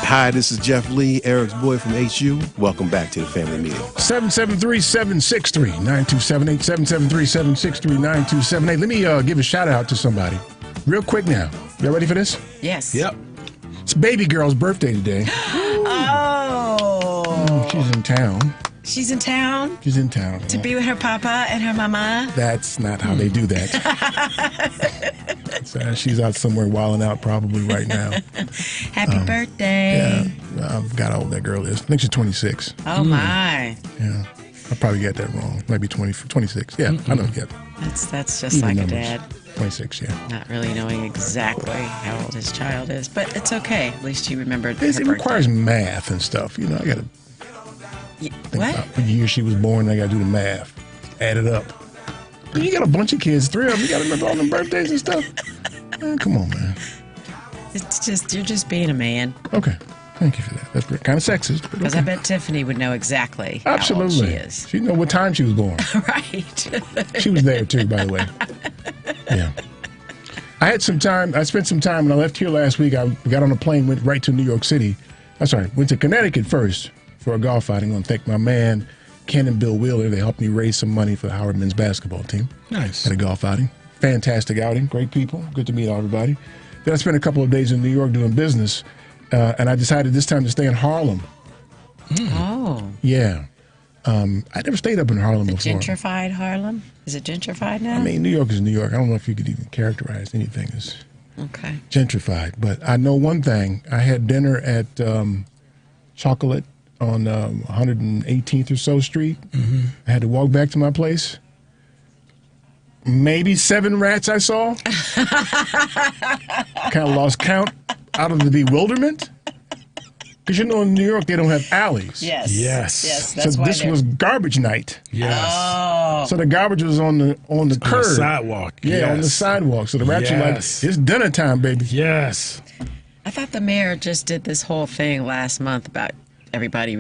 Hi, this is Jeff Lee, Eric's boy from HU. Welcome back to the family meeting. 773-763-9278, 773-763-9278. Let me give a shout out to somebody real quick now. Y'all ready for this? Yes. Yep. It's baby girl's birthday today. Oh. She's in town. She's in town? She's in town. To be with her papa and her mama? That's not how they do that. She's out somewhere wilding out probably right now. Happy birthday. Yeah, I forgot how old that girl is. I think she's 26. Oh, my. Yeah. I probably got that wrong. Maybe 26. Yeah, I know. Yeah. That's just like numbers. a dad. 26, yeah. Not really knowing exactly how old his child is, but it's okay. At least you remembered It her requires math and stuff. You know, I got to think what? about what year she was born. I got to do the math. Add it up. You got a bunch of kids, 3 of them. You got to remember all them birthdays and stuff. Man, come on, man. It's just, you're just being a man. Okay. Thank you for that. That's kind of sexist. Because I bet Tiffany would know exactly Absolutely. how old she is. She'd know what time she was born. Right. She was there, too, by the way. Yeah. I spent some time when I left here last week. I got on a plane, went right to New York City. Went to Connecticut first for a golf outing. I want to thank my man, Ken and Bill Wheeler. They helped me raise some money for the Howard men's basketball team. Nice. At a golf outing. Fantastic outing. Great people. Good to meet everybody. Then I spent a couple of days in New York doing business, and I decided this time to stay in Harlem. Oh. Yeah. I never stayed up in Harlem before. Gentrified Harlem? Is it gentrified now? I mean, New York is New York. I don't know if you could even characterize anything as gentrified. But I know one thing. I had dinner at Chocolate on 118th or so Street. I had to walk back to my place. Maybe 7 rats I saw. Kind of lost count out of the bewilderment. Because you know in New York they don't have alleys. Yes. So this was garbage night. Oh. So the garbage was on the curb. the sidewalk. Yeah, on the sidewalk. So the rats were like, it's dinner time, baby. Yes. I thought the mayor just did this whole thing last month about everybody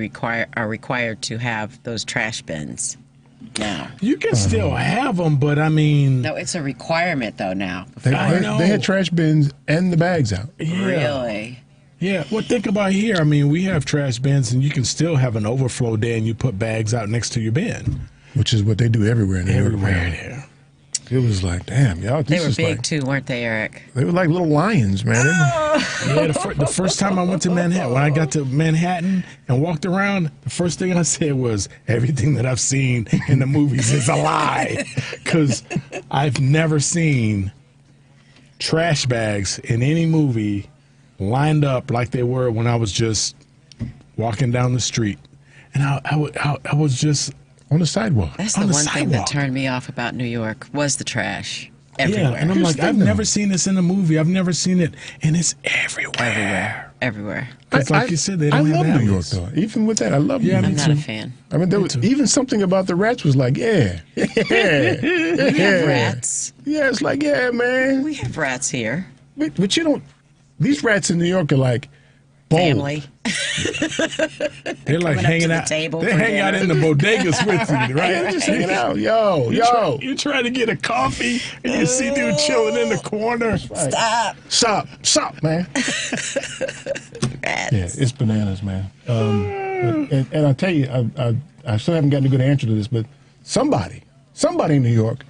are required to have those trash bins now. You can still have them, but I mean... No, it's a requirement, though, now. They had trash bins and the bags out. Yeah. Really? Yeah, well, think about here. I mean, we have trash bins, and you can still have an overflow day, and you put bags out next to your bin. Which is what they do everywhere in New York. Everywhere. It was like, damn, y'all. They were big, too, weren't they, Eric? They were like little lions, man. Yeah, the first time I went to Manhattan, when I got to Manhattan and walked around, the first thing I said was, everything that I've seen in the movies is a lie. Because I've never seen trash bags in any movie lined up like they were when I was just walking down the street. And I was just... on the sidewalk. That's the one thing that turned me off about New York was the trash. Everywhere. Yeah, and I'm like, I've never seen this in a movie. I've never seen it, and it's everywhere. Everywhere. Because like you said, they don't have I love New York, outlets. though. Even with that, I love New York. I'm not a fan. I mean, there was even something about the rats was like, We have rats. Yeah, it's like, yeah, man. We have rats here. But you don't... These rats in New York are like... bold. Family. They're like hanging out. They hang out in the bodegas with you, right? Yeah, they're just hanging out. Yo. You're trying to get a coffee, and you see dude chilling in the corner. Right. Stop, man. Yeah, it's bananas, man. And I tell you, I still haven't gotten a good answer to this, but somebody in New York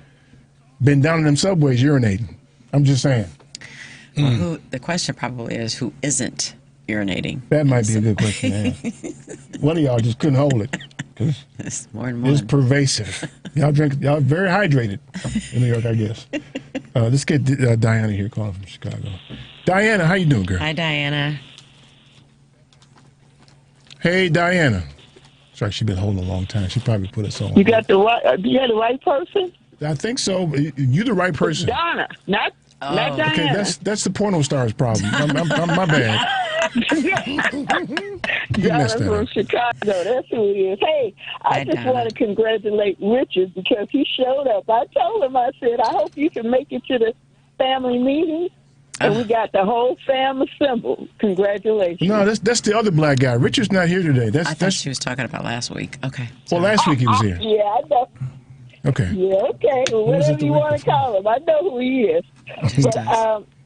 been down in them subways urinating. I'm just saying. Well, the question probably is, who isn't urinating? That might be a good question. Yeah. One of y'all just couldn't hold it. It's more than one. It's pervasive. Y'all very hydrated in New York, I guess. Let's get Diana here calling from Chicago. Diana, how you doing, girl? Hi, Diana. Hey, Diana. Sorry, she's been holding a long time. She probably put us on. You got the right. You got the right person. I think so. You the right person. Donna, not Diana. Okay, that's the porno star's problem. I'm my bad. Donna from Chicago. That's who it is. Hey, I just want to congratulate Richard because he showed up. I told him, I said, I hope you can make it to the family meeting. And we got the whole fam assembled. Congratulations. No, that's the other black guy. Richard's not here today. I thought she was talking about last week. Okay. Well, last week he was here. Yeah, I know. Okay. Yeah, okay. Well, whatever you want to call him. I know who he is. But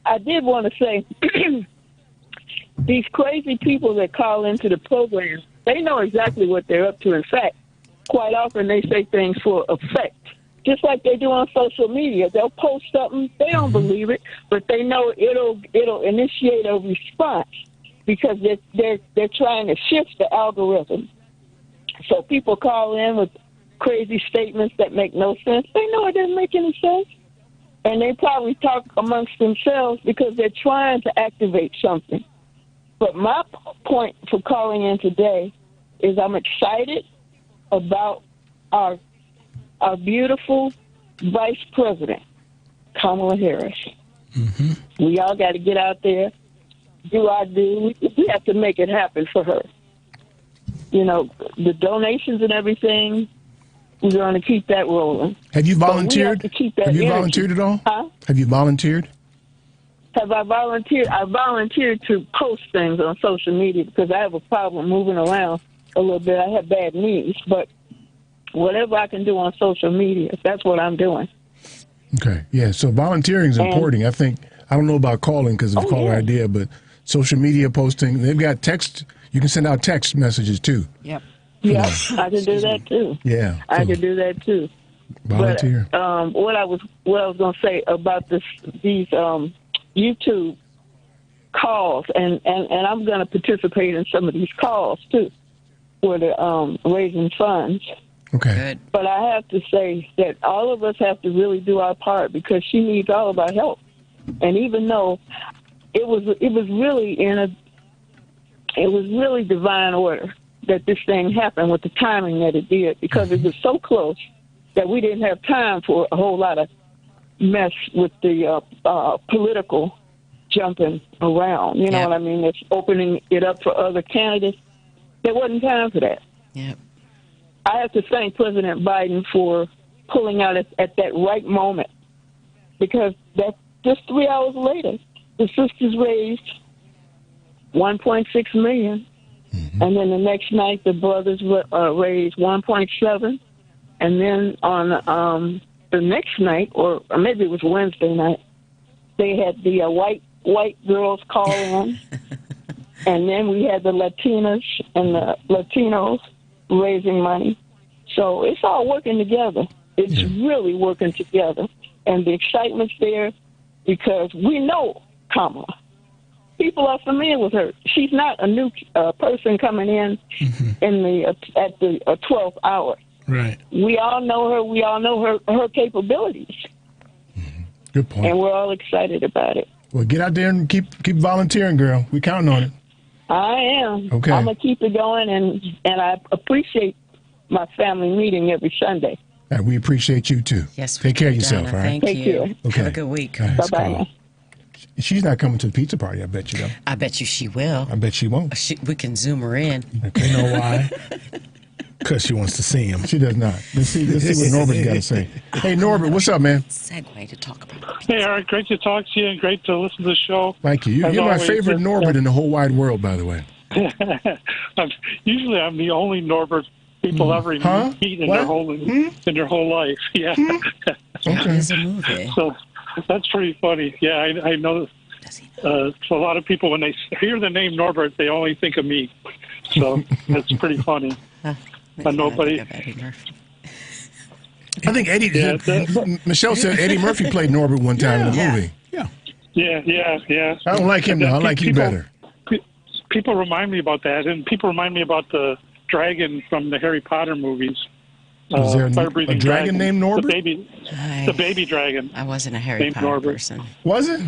I did want to say, these crazy people that call into the program, they know exactly what they're up to. In fact, quite often they say things for effect. Just like they do on social media. They'll post something, they don't believe it, but they know it'll initiate a response because they're trying to shift the algorithm. So people call in with crazy statements that make no sense. They know it doesn't make any sense. And they probably talk amongst themselves because they're trying to activate something. But my point for calling in today is I'm excited about our beautiful Vice President, Kamala Harris. Mm-hmm. We all got to get out there, do our due. We have to make it happen for her. You know, the donations and everything, we're going to keep that rolling. Have you volunteered? Have you volunteered at all? Huh? Have you volunteered? Have I volunteered? I volunteered to post things on social media because I have a problem moving around a little bit. I have bad knees, but whatever I can do on social media, that's what I'm doing. Okay, yeah. So volunteering is important. I don't know about calling because of caller idea, but social media posting. They've got text. You can send out text messages too. Yep. Yeah, I can do that too. Yeah, I can do that too. Volunteer. But, what I was going to say about these YouTube calls, and I'm going to participate in some of these calls too, where they're raising funds. Okay. Good. But I have to say that all of us have to really do our part because she needs all of our help. And even though it was really divine order that this thing happened with the timing that it did, because it was so close that we didn't have time for a whole lot of mess with the political jumping around. You know what I mean? It's opening it up for other candidates. There wasn't time for that. Yep. I have to thank President Biden for pulling out at that right moment, because that just 3 hours later, the sisters raised $1.6 million, and then the next night the brothers raised 1.7, and then on the next night, or maybe it was Wednesday night, they had the white girls call in, and then we had the Latinas and the Latinos raising money. So it's all working together. It's really working together, and the excitement's there because we know Kamala. People are familiar with her. She's not a new person coming in at the 12th hour. Right. We all know her. We all know her capabilities. Good point. And we're all excited about it. Well, get out there and keep volunteering, girl. We're counting on it. I am. Okay. I'm going to keep it going, and I appreciate my family meeting every Sunday. All right, we appreciate you, too. Yes, Take care of yourself, all right? Thank you. Okay. Have a good week. All right, Bye-bye. She's not coming to the pizza party, I bet you, though. I bet you she will. I bet she won't. We can Zoom her in. Okay. You know why? Because she wants to see him. She does not. Let's see what Norbert's got to say. Hey, Norbert, what's up, man? Segue to talk about. Hey, Eric, great to talk to you and great to listen to the show. Thank you. As You're my always, favorite Norbert in the whole wide world, by the way. Usually I'm the only Norbert people ever meet in their whole life. Yeah. Okay. It's a movie. So that's pretty funny. Yeah, I know. So a lot of people, when they hear the name Norbert, they only think of me. So that's pretty funny. But nobody. I think Eddie. Michelle said Eddie Murphy played Norbert one time in the movie. Yeah. I don't like him though. I like you better. People remind me about that, and people remind me about the dragon from the Harry Potter movies. Is there a fire-breathing dragon named Norbert? The baby dragon. I wasn't a Harry Potter person. Was it?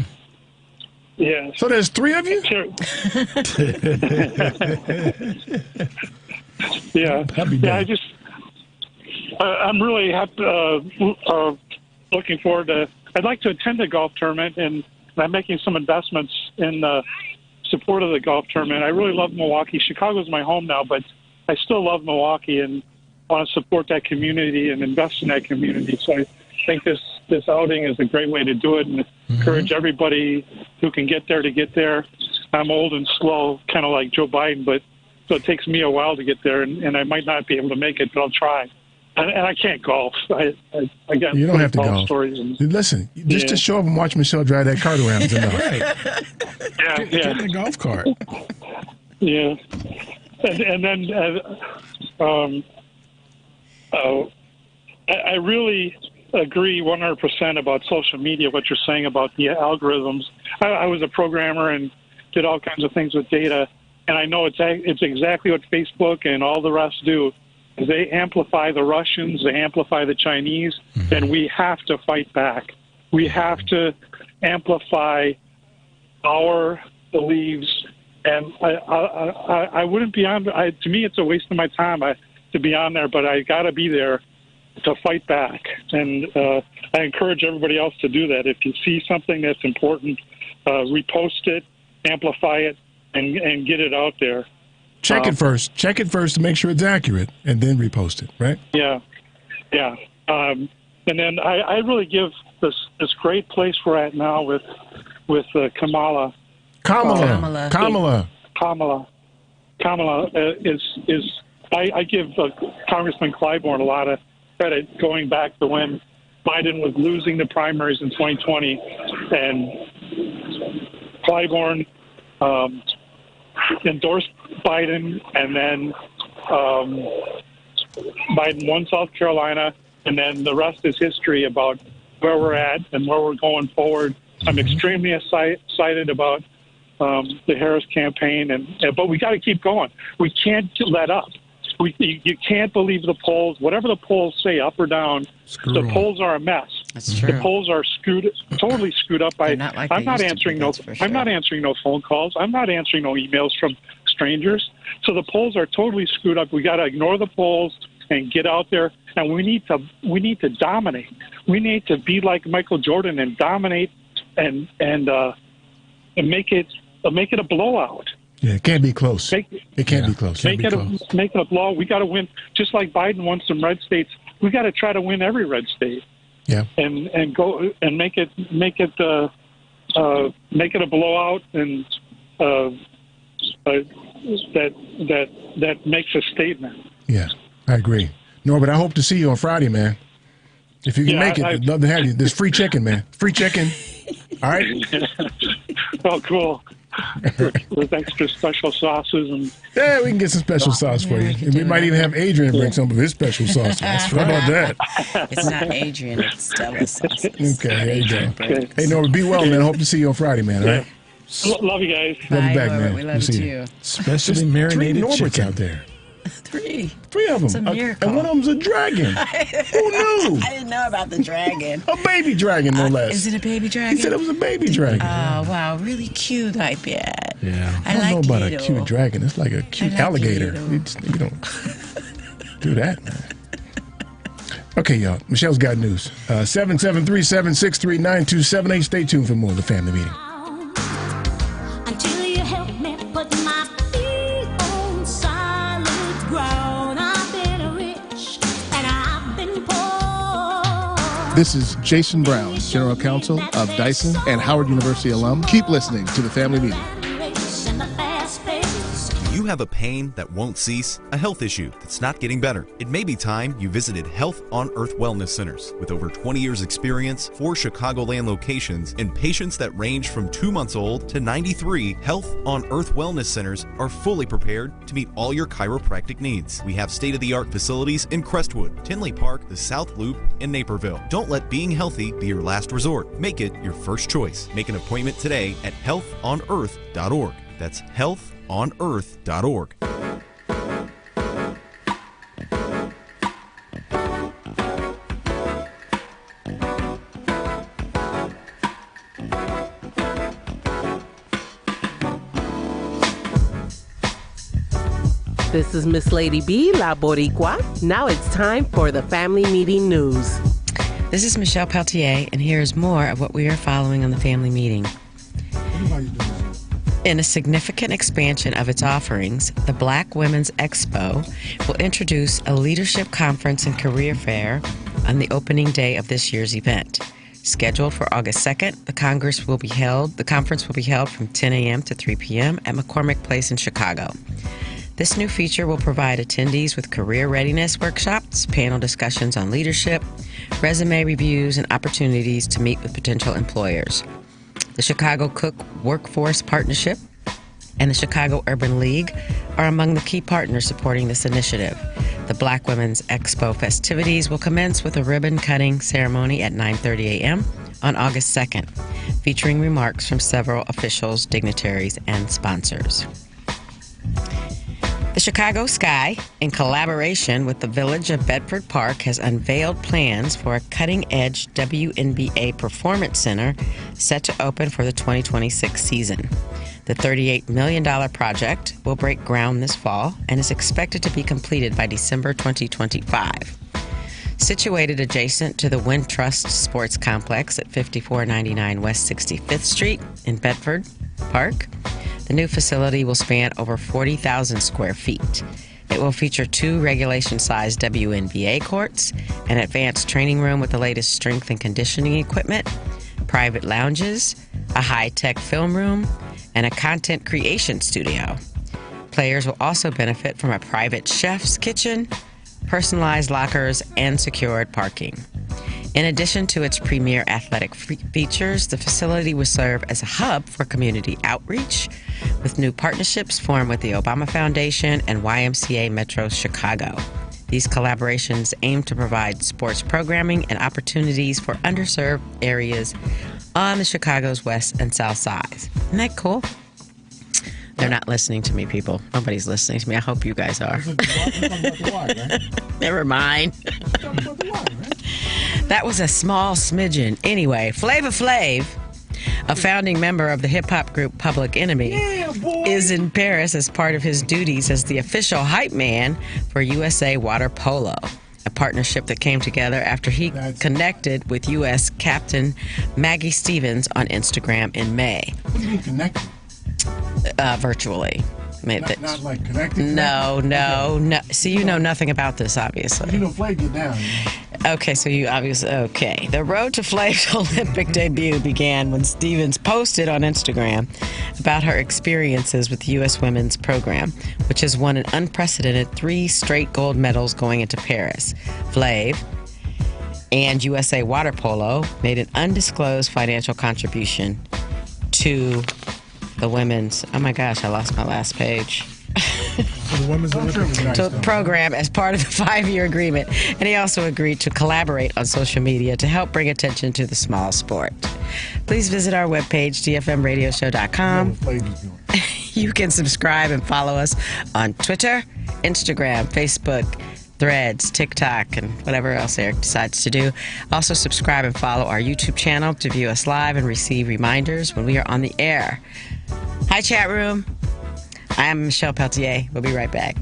Yeah. So there's 3 of you? Yeah. I'm really happy, looking forward to. I'd like to attend the golf tournament, and I'm making some investments in support of the golf tournament. I really love Milwaukee. Chicago's my home now, but I still love Milwaukee and want to support that community and invest in that community. So I think this outing is a great way to do it, and encourage everybody who can get there to get there. I'm old and slow, kind of like Joe Biden, but so it takes me a while to get there, and I might not be able to make it, but I'll try. And I can't golf. I got You don't have to golf. stories. And, Listen, just to show up and watch Michelle drive that cart around is enough. Get in the golf cart. Yeah. And then I really agree 100% about social media, what you're saying about the algorithms. I was a programmer and did all kinds of things with data, and I know it's exactly what Facebook and all the rest do. They amplify the Russians, they amplify the Chinese, and we have to fight back. We have to amplify our beliefs, and I wouldn't be on. To me, it's a waste of my time to be on there, but I got to be there to fight back. And I encourage everybody else to do that. If you see something that's important, repost it, amplify it, and get it out there. Check it first. Check it first to make sure it's accurate, and then repost it, right? Yeah. And then I really give this great place we're at now with Kamala. Kamala is I give Congressman Clyburn a lot of credit going back to when Biden was losing the primaries in 2020, and Clyburn endorsed Biden, and then Biden won South Carolina, and then the rest is history about where we're at and where we're going forward. I'm extremely excited about the Harris campaign, but we got to keep going. We can't let up. You can't believe the polls. Whatever the polls say, up or down, the polls are a mess. That's true. The polls are totally screwed up. I'm not answering no phone calls. I'm not answering no emails from strangers. So the polls are totally screwed up. We got to ignore the polls and get out there, and we need to dominate. We need to be like Michael Jordan and dominate and make it a blowout. Yeah, it can't be close. It can't be close. Make it a blowout. We got to win, just like Biden won some red states. We got to try to win every red state. Yeah, and go and make it a blowout, and that makes a statement. Yeah, I agree. Norbert, I hope to see you on Friday, man. If you can make it, I'd love to have you. There's free chicken, man. Free chicken. All right. Oh, cool. With extra special sauces and yeah, we can get some special sauce for you. And we might even have Adrian bring some of his special sauce. How about that? It's not Adrian, it's Stella sauces. Okay, there you go. Hey, Norbert, be well, man. I hope to see you on Friday, man. All right. Love you guys. Love you back, man. We love you too. Especially marinated Norberts chicken out there. Three of them. It's a miracle. And one of them's a dragon. Who knew? I didn't know about the dragon. A baby dragon, no less. Is it a baby dragon? He said it was a baby dragon. Oh, wow. Really cute, I bet. Yeah. I don't know about a cute dragon. It's like a cute alligator. You don't do that, man. Okay, y'all. Michelle's got news. 773-763-9278. Stay tuned for more of the Family Meeting. Until you help me put my feet on solid ground. I've been rich and I've been poor. This is Jason Brown, General Counsel of Dyson and Howard University alum. Keep listening to the Family Meeting. Do you have a pain that won't cease? A health issue that's not getting better? It may be time you visited Health on Earth Wellness Centers. With over 20 years experience, 4 Chicagoland locations, and patients that range from 2 months old to 93, Health on Earth Wellness Centers are fully prepared to meet all your chiropractic needs. We have state-of-the-art facilities in Crestwood, Tinley Park, the South Loop, and Naperville. Don't let being healthy be your last resort. Make it your first choice. Make an appointment today at healthonearth.org. That's healthonearth.org. This is Miss Lady B, La Boricua. Now it's time for the Family Meeting News. This is Michelle Peltier, and here's more of what we are following on the Family Meeting. In a significant expansion of its offerings, the Black Women's Expo will introduce a leadership conference and career fair on the opening day of this year's event. Scheduled for August 2nd, the conference will be held from 10 a.m. to 3 p.m. at McCormick Place in Chicago. This new feature will provide attendees with career readiness workshops, panel discussions on leadership, resume reviews, and opportunities to meet with potential employers. The Chicago Cook Workforce Partnership and the Chicago Urban League are among the key partners supporting this initiative. The Black Women's Expo festivities will commence with a ribbon-cutting ceremony at 9:30 a.m. on August 2nd, featuring remarks from several officials, dignitaries, and sponsors. The Chicago Sky, in collaboration with the Village of Bedford Park, has unveiled plans for a cutting-edge WNBA Performance Center set to open for the 2026 season. The $38 million project will break ground this fall and is expected to be completed by December 2025. Situated adjacent to the Wintrust Sports Complex at 5499 West 65th Street in Bedford Park, the new facility will span over 40,000 square feet. It will feature 2 regulation-sized WNBA courts, an advanced training room with the latest strength and conditioning equipment, private lounges, a high-tech film room, and a content creation studio. Players will also benefit from a private chef's kitchen, personalized lockers, and secured parking. In addition to its premier athletic features, the facility will serve as a hub for community outreach, with new partnerships formed with the Obama Foundation and YMCA Metro Chicago. These collaborations aim to provide sports programming and opportunities for underserved areas on the Chicago's west and south sides. Isn't that cool? They're not listening to me, people. Nobody's listening to me. I hope you guys are. Never mind. That was a small smidgen. Anyway, Flava Flav A founding member of the hip-hop group Public Enemy is in Paris as part of his duties as the official hype man for USA Water Polo, a partnership that came together after he connected with U.S. Captain Maggie Stevens on Instagram in May. What do you mean connected? Virtually. Not like connected? No. See, you know nothing about this, obviously. You know, Flav, get down. Okay, so you obviously, okay. The road to Flav's Olympic debut began when Stevens posted on Instagram about her experiences with the U.S. women's program, which has won an unprecedented 3 straight gold medals going into Paris. Flav and USA Water Polo made an undisclosed financial contribution to the women's, oh my gosh, I lost my last page. The women's to program as part of the 5-year agreement, and he also agreed to collaborate on social media to help bring attention to the small sport. Please visit our webpage, dfmradioshow.com. You can subscribe and follow us on Twitter, Instagram, Facebook, Threads, TikTok, and whatever else Eric decides to do. Also, subscribe and follow our YouTube channel to view us live and receive reminders when we are on the air. Hi, chat room. I am Michelle Peltier. We'll be right back.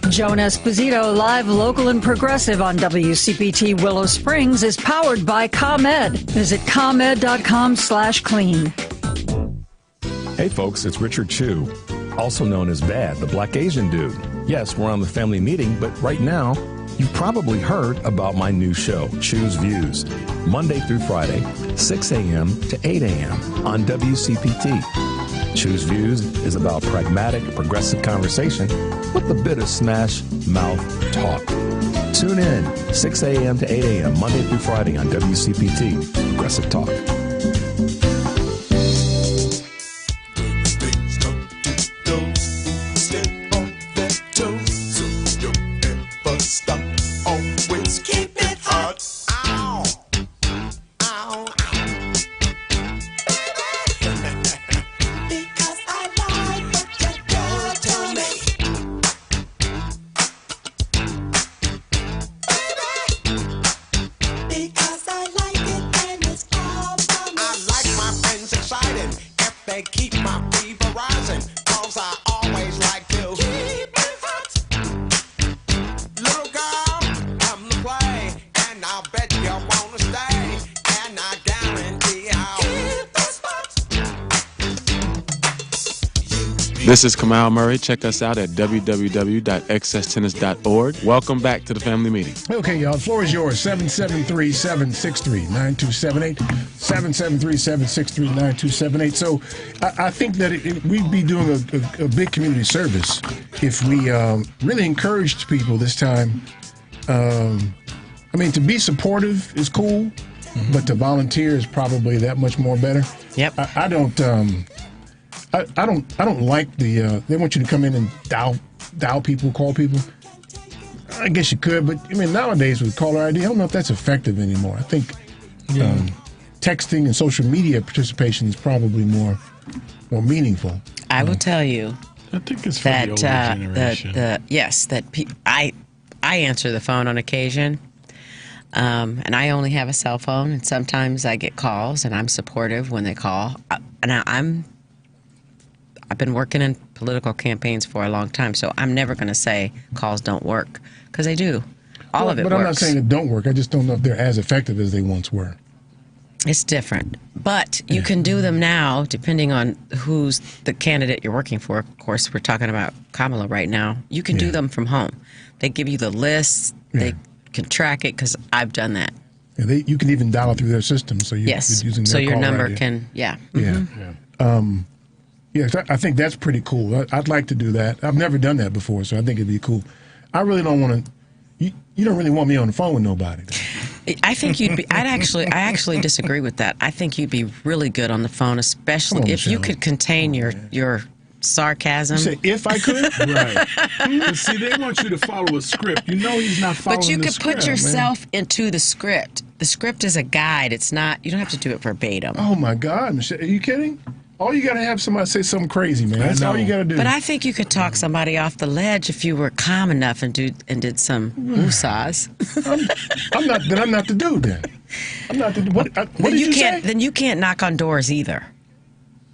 Joan Esposito, live, local, and progressive on WCPT Willow Springs, is powered by ComEd. Visit ComEd.com/clean. Hey folks, it's Richard Chu, also known as Bad, the Black Asian dude. Yes, we're on the family meeting, but right now, you've probably heard about my new show, Chu's Views, Monday through Friday, 6 a.m. to 8 a.m. on WCPT. Chu's Views is about pragmatic, progressive conversation with a bit of smash mouth talk. Tune in, 6 a.m. to 8 a.m., Monday through Friday on WCPT, Progressive Talk. This is Kamal Murray. Check us out at www.excesstennis.org. Welcome back to the family meeting. Okay, y'all. The floor is yours. 773-763-9278. 773-763-9278. So I think that we'd be doing a big community service if we really encouraged people this time. I mean, to be supportive is cool, but to volunteer is probably that much more better. Yep. I don't like the they want you to come in and dial people, call people. I guess you could, but I mean nowadays with caller ID, I don't know if that's effective anymore. I think texting and social media participation is probably more meaningful. I will tell you. I think it's for the older generation. I answer the phone on occasion. And I only have a cell phone, and sometimes I get calls, and I'm supportive when they call. I've been working in political campaigns for a long time, so I'm never going to say calls don't work, because they do. All of it works. But I'm not saying it don't work. I just don't know if they're as effective as they once were. It's different. But you can do them now, depending on who's the candidate you're working for. Of course, we're talking about Kamala right now. You can do them from home. They give you the list. They can track it, because I've done that. Yeah, you can even dial it through their system. So you're using their so your caller number ID. can, Yeah, I think that's pretty cool. I'd like to do that. I've never done that before, so I think it'd be cool. I really don't want to. You don't really want me on the phone with nobody. I think you'd be. I actually disagree with that. I think you'd be really good on the phone, especially if you could contain your sarcasm. You say if I could, right? But see, they want you to follow a script. You know he's not following. But you could script, put yourself into the script. The script is a guide. It's not. You don't have to do it verbatim. Oh my God, Michelle, are you kidding? All you got to have somebody say something crazy, man. That's all you got to do. But I think you could talk somebody off the ledge if you were calm enough and did some woosahs. I'm not the dude then. I'm not the dude. What did you say? Then you can't knock on doors either.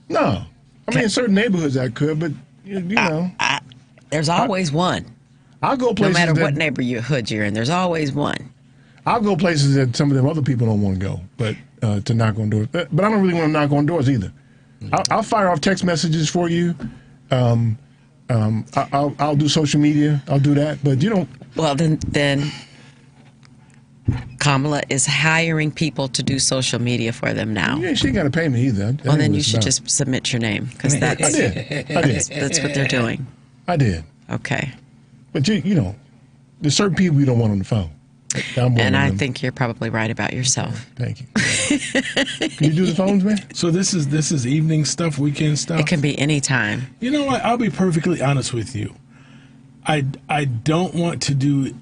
No. I mean, in certain neighborhoods I could, but, you know. There's always one. I'll go places. No matter what neighborhood you're in, there's always one. I'll go places that some of them other people don't want to go, but to knock on doors. But I don't really want to knock on doors either. I'll fire off text messages for you. I'll do social media. I'll do that. But you don't. Well, then Kamala is hiring people to do social media for them now. Yeah, she ain't got to pay me either. Well, then you should just submit your name because I did. That's what they're doing. I did. Okay. But you know, there's certain people you don't want on the phone. And I think you're probably right about yourself. Thank you. Can you do the phones, man? So this is evening stuff, weekend stuff? It can be any time. You know what? I'll be perfectly honest with you. I don't want to do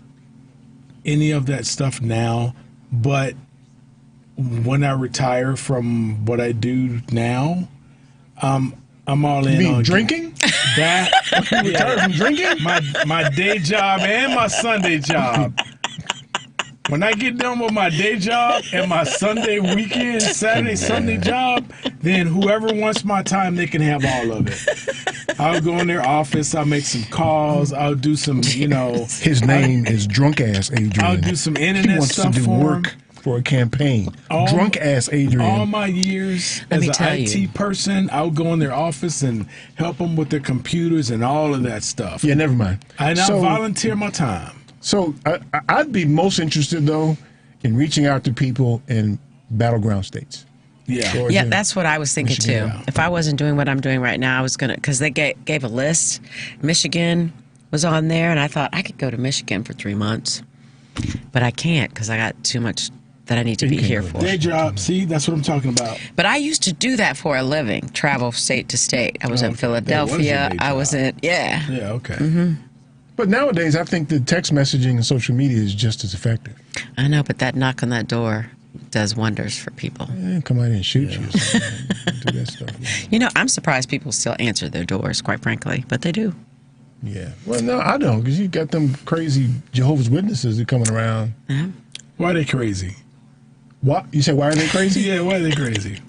any of that stuff now, but when I retire from what I do now, I'm all in on drinking. That retire from drinking? My day job and my Sunday job. When I get done with my day job and my Sunday weekend, Saturday, Sunday job, then whoever wants my time, they can have all of it. I'll go in their office. I'll make some calls. I'll do some, you know. His name is Drunk Ass Adrian. I'll do some internet stuff for him. He wants to do work for a campaign. Drunk Ass Adrian. All my years as an IT person, I'll go in their office and help them with their computers and all of that stuff. Yeah, never mind. And I'll volunteer my time. So I'd be most interested, though, in reaching out to people in battleground states. Yeah. Georgia, yeah, that's what I was thinking, Michigan, too. If I wasn't doing what I'm doing right now, I was going to, because they gave a list. Michigan was on there, and I thought I could go to Michigan for 3 months. But I can't because I got too much that I need to be here for. Day job. See, that's what I'm talking about. But I used to do that for a living, travel state to state. I was in Philadelphia. I was in, Yeah, okay. Mm-hmm. But nowadays, I think the text messaging and social media is just as effective. I know, but that knock on that door does wonders for people. Come out and shoot you. Do that stuff. You know, I'm surprised people still answer their doors, quite frankly, but they do. Yeah. Well, no, I don't, because you got them crazy Jehovah's Witnesses that are coming around. Why are they crazy? What? You say, why are they crazy? Yeah, why are they crazy?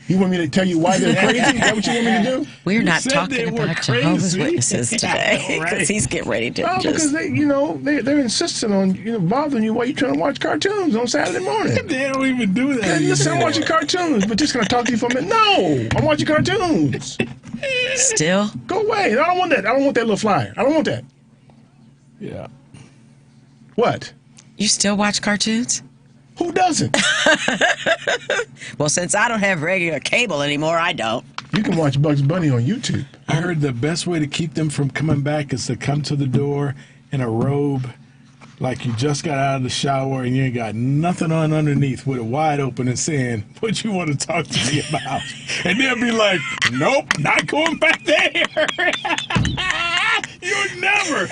You want me to tell you why they're crazy? Is that what you want me to do? We're not talking about Jehovah's Witnesses today because he's getting ready to because they're insisting on bothering you while you're trying to watch cartoons on Saturday morning. They don't even do that. Hey, listen, I'm watching cartoons, but just gonna talk to you for a minute. No, I'm watching cartoons. Still? Go away. I don't want that. I don't want that little flyer. I don't want that. Yeah. What? You still watch cartoons? Who doesn't? Well, since I don't have regular cable anymore, I don't. You can watch Bugs Bunny on YouTube. I heard the best way to keep them from coming back is to come to the door in a robe, like you just got out of the shower and you ain't got nothing on underneath with it wide open and saying, what you want to talk to me about? And they'll be like, nope, not going back there. You'll never,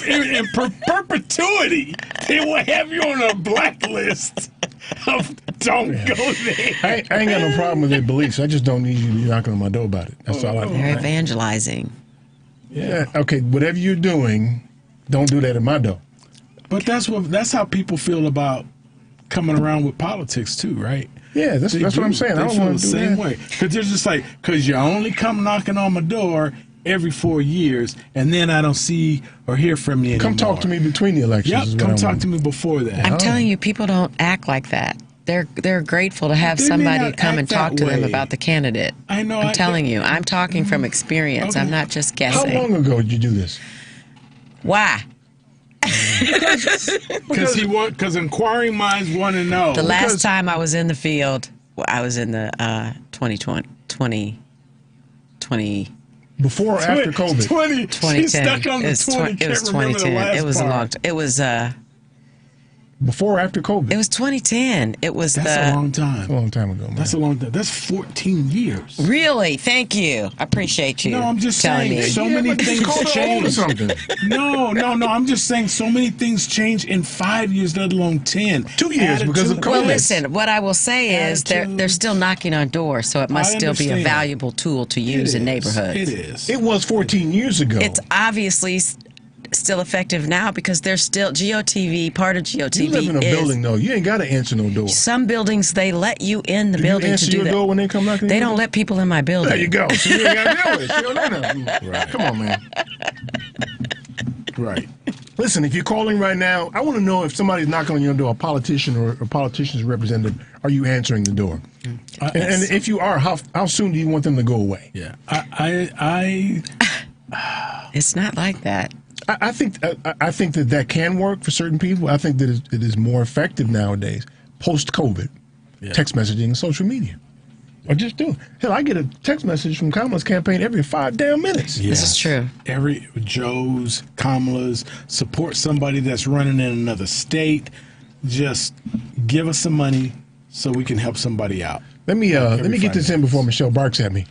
in perpetuity, they will have you on a blacklist of don't go there. I ain't got no problem with their beliefs. I just don't need you knocking on my door about it. That's all I need. They're evangelizing. Yeah. Okay, whatever you're doing, don't do that at my door. But that's how people feel about coming around with politics too, right? Yeah, that's what I'm saying. I don't want to do the same that. way. Because they're just like, because you only come knocking on my door every 4 years, and then I don't see or hear from you anymore. Come talk to me between the elections. Yep, come talk to me before that. I'm telling you, people don't act like that. They're grateful to have They may somebody not come act and talk that to them way. about the candidate. I know. I'm telling you, I'm talking from experience. Okay. I'm not just guessing. How long ago did you do this? Why? Because inquiring minds want to know. The last time I was in the field, I was in the 2020. Before or after COVID? 2010. She's stuck on the 20. It was 2010. It was a long time. It was Before or after COVID? It was 2010. It was That's a long time. A long time ago, man. That's a long time. That's 14 years. Really? Thank you. I appreciate you. No, I'm just telling saying me. so many things change. Something. No. I'm just saying so many things change in 5 years, let alone 10. 2 years because of COVID. Well, listen, what I will say is they're still knocking on doors, so it must still be a understand. valuable tool to use in neighborhoods. It is. It was 14 years ago. It's obviously still effective now because there's still GOTV, part of GOTV. You live in a is, building, though. You ain't got to answer no door. Some buildings, they let you in the Do building you answer to do your that. door when they come knocking? They your don't door? let people in my building. There you go. So you ain't got to deal with it. She don't know nothing. Right. Come on, man. Right. Listen, if you're calling right now, I want to know if somebody's knocking on your door, a politician or a politician's representative, are you answering the door? And if you are, how soon do you want them to go away? Yeah. It's not like that. I think that can work for certain people. I think that it is more effective nowadays, post-COVID, text messaging and social media. Or just do it. Hell, I get a text message from Kamala's campaign every 5 damn minutes. This is true. Every Joe's, Kamala's, support somebody that's running in another state. Just give us some money so we can help somebody out. Let me get this in before Michelle barks at me.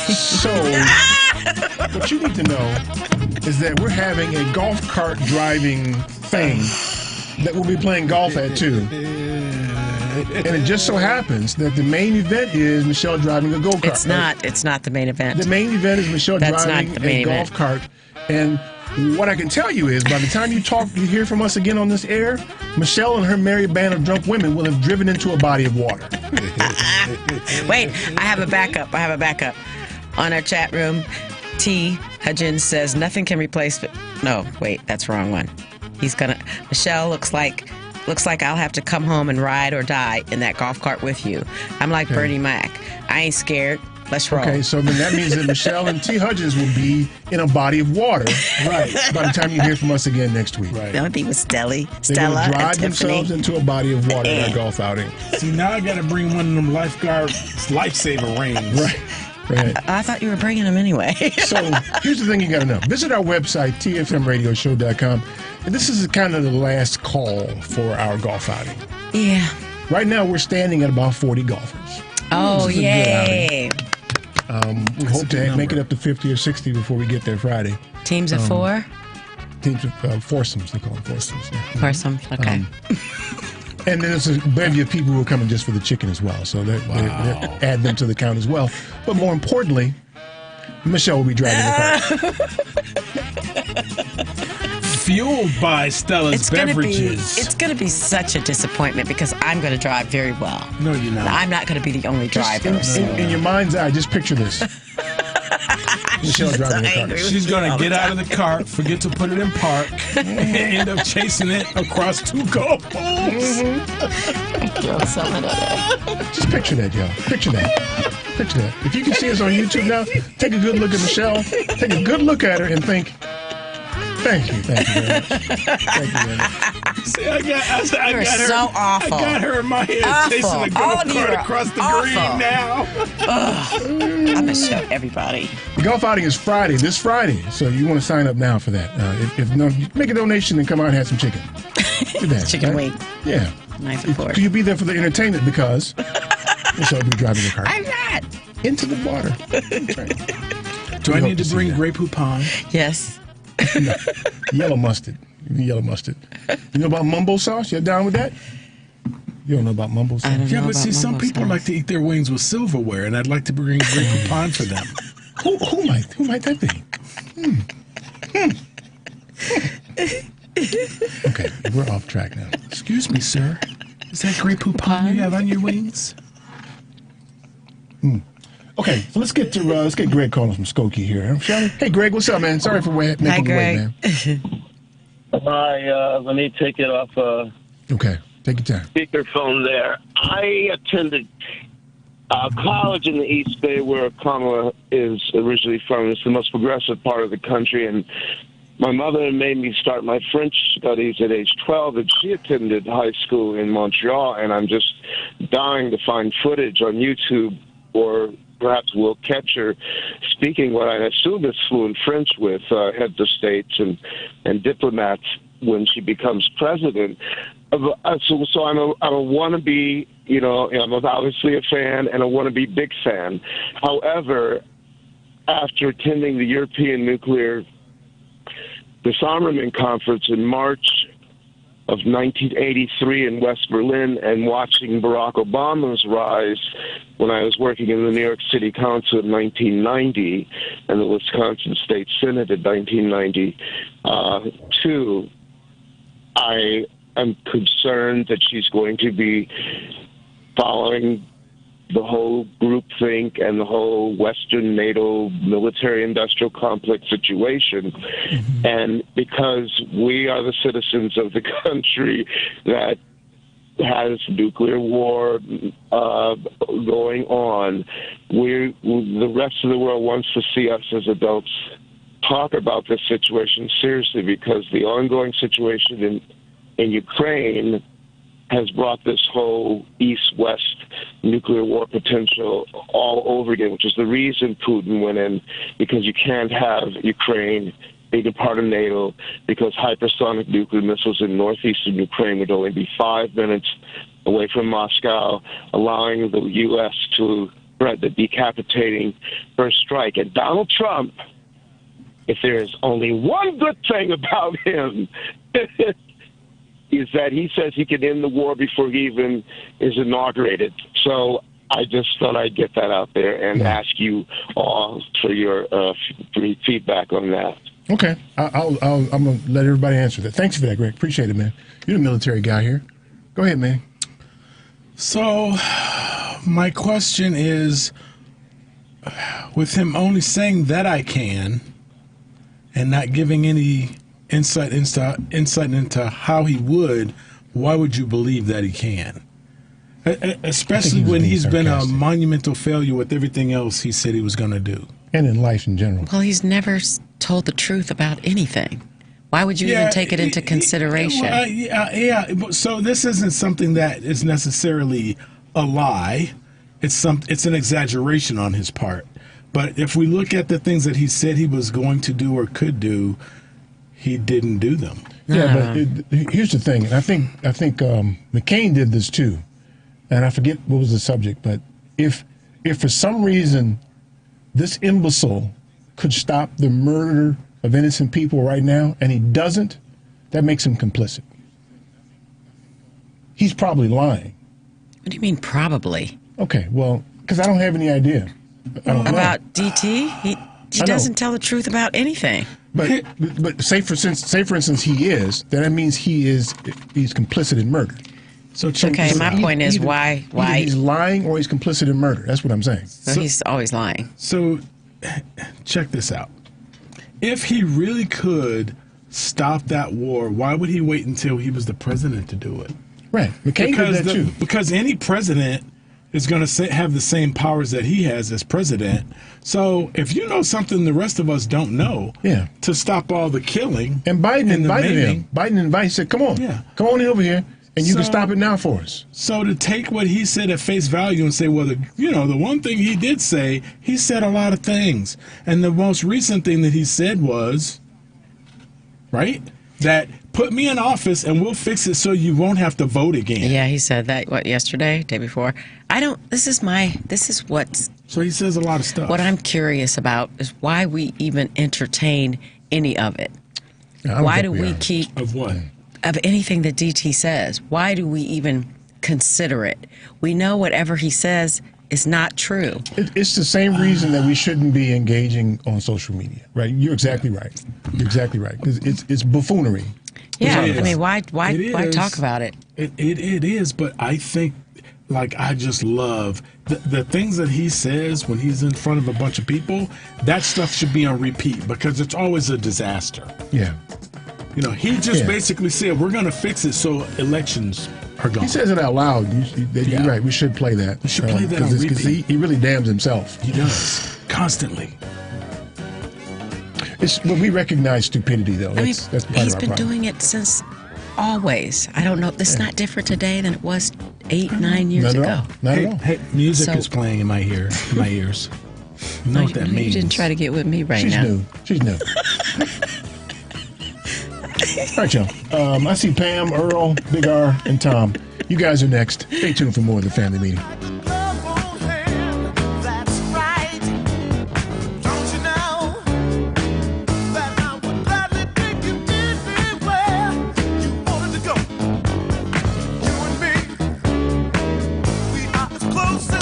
So, what you need to know is that we're having a golf cart driving thing that we'll be playing golf at too. And it just so happens that the main event is Michelle driving a go-kart. It's not. It's not the main event. The main event is Michelle That's driving not the main a golf event. cart. And what I can tell you is, by the time you hear from us again on this air, Michelle and her merry band of drunk women will have driven into a body of water. Wait, I have a backup. On our chat room, T. Hudgens says nothing can replace. No, wait, that's the wrong one. Michelle looks like I'll have to come home and ride or die in that golf cart with you. I'm like Bernie Mac. I ain't scared. Let's roll. Okay, so then that means that Michelle and T. Hudgens will be in a body of water by the time you hear from us again next week. The only thing was Stella, They're going to and drive Tiffany. themselves into a body of water in our golf outing. See, now I got to bring one of them lifeguard lifesaver rings. Right. I thought you were bringing them anyway. So here's the thing you got to know. Visit our website, tfmradioshow.com. And this is kind of the last call for our golf outing. Yeah. Right now, we're standing at about 40 golfers. Oh, This is a good yay. outing. We hope to make it up to 50 or 60 before we get there Friday. Teams of 4? Teams of foursomes. They call them foursomes. Yeah. Foursomes, okay. And then there's a bevy of people who are coming just for the chicken as well. So they add them to the count as well. But more importantly, Michelle will be driving the car. Fueled by Stella's beverages. It's going to be such a disappointment because I'm going to drive very well. No, you're not. I'm not going to be the only driver. In your mind's eye, just picture this. Michelle driving the car. She's going to get out of the cart, forget to put it in park, and end up chasing it across 2 golf holes. Just picture that, y'all. Picture that. Picture that. If you can see us on YouTube now, take a good look at Michelle. Take a good look at her and think, thank you very much. Thank you very much. See, I got You're her, so awful. I got her in my head chasing a golf cart across the green now. I'm going to show everybody. The golf outing is this Friday. So you want to sign up now for that. If no, make a donation and come out and have some chicken. Do that. Chicken right? wings. Yeah. Nice and forward. You'll be there for the entertainment because Michelle will be driving the car. I'm not. Into the water. Do I need to bring Grey Poupon? Yes. No. Yellow mustard. Yellow mustard. You know about mumbo sauce? You down with that? You don't know about mumbo sauce? Yeah, but see, some people like to eat their wings with silverware, and I'd like to bring Grey Poupon for them. Who might that be? Okay, we're off track now. Excuse me, sir. Is that Grey Poupon you have on your wings? Okay, so let's get Greg calling from Skokie here, shall we? Hey, Greg, what's up, man? Sorry for making you wait, man. Hi, let me take it off Okay, take your time. speakerphone there. I attended college in the East Bay where Kamala is originally from. It's the most progressive part of the country, and my mother made me start my French studies at age 12, and she attended high school in Montreal, and I'm just dying to find footage on YouTube, or perhaps we'll catch her speaking what I assume is fluent French with heads of states and diplomats. when she becomes president. So I'm a wannabe, I'm obviously a fan and a wannabe big fan. However, after attending the European Nuclear Disarmament Conference in March of 1983 in West Berlin and watching Barack Obama's rise when I was working in the New York City Council in 1990 and the Wisconsin State Senate in 1992, I am concerned that she's going to be following the whole groupthink and the whole Western NATO military-industrial complex situation. Mm-hmm. And because we are the citizens of the country that has nuclear war going on, the rest of the world wants to see us as adults talk about this situation seriously, because the ongoing situation in Ukraine has brought this whole East-West nuclear war potential all over again, which is the reason Putin went in, because you can't have Ukraine being a part of NATO, because hypersonic nuclear missiles in northeastern Ukraine would only be 5 minutes away from Moscow, allowing the U.S. to threat the decapitating first strike. And Donald Trump, if there is only one good thing about him, is that he says he can end the war before he even is inaugurated. So I just thought I'd get that out there and ask you all for your feedback on that. Okay. I'm going to let everybody answer that. Thanks for that, Greg. Appreciate it, man. You're the military guy here. Go ahead, man. So my question is, with him only saying that I can and not giving any insight into how he would, why would you believe that he can? Especially when he's been a monumental failure with everything else he said he was going to do. And in life in general. Well, he's never told the truth about anything. Why would you even take it into consideration? So this isn't something that is necessarily a lie. It's an exaggeration on his part. But if we look at the things that he said he was going to do or could do, he didn't do them. Yeah, but here's the thing. I think McCain did this too, and I forget what was the subject. But if for some reason this imbecile could stop the murder of innocent people right now, and he doesn't, that makes him complicit. He's probably lying. What do you mean, probably? Okay, well, because I don't have any idea. About DT? He doesn't tell the truth about anything. But say for instance he is, then that means he's complicit in murder. So my point is why he's lying or he's complicit in murder. That's what I'm saying. So he's always lying. So check this out. If he really could stop that war, why would he wait until he was the president to do it? Right. McCain did that too. Because any president is going to have the same powers that he has as president. So if you know something the rest of us don't know, to stop all the killing, and Biden invited him. Biden invited, said, "Come on, come on over here, and you can stop it now for us." So to take what he said at face value and say, well, the one thing he did say, he said a lot of things, and the most recent thing that he said was, right, that put me in office and we'll fix it so you won't have to vote again. Yeah, he said that, yesterday, day before. So he says a lot of stuff. What I'm curious about is why we even entertain any of it. Why do we keep... Of what? Of anything that DT says. Why do we even consider it? We know whatever he says is not true. It's the same reason that we shouldn't be engaging on social media, right? You're exactly right. You're exactly right. Because it's buffoonery. Yeah, I mean, why talk about it? It is, but I think, I just love the things that he says when he's in front of a bunch of people. That stuff should be on repeat because it's always a disaster. Yeah. He just basically said, we're going to fix it so elections are gone. He says it out loud. You're right. We should play that. We should play that on repeat. Because he really damns himself. He does. Constantly. But we recognize stupidity, though. That's part of our he's been problem. doing it since always. I don't know. It's not different today than it was 8-9 years ago. Not at all. Hey, music is playing in my ears. You know what that means. You didn't try to get with me now. She's new. All right, y'all. I see Pam, Earl, Big R, and Tom. You guys are next. Stay tuned for more of the Family Meeting.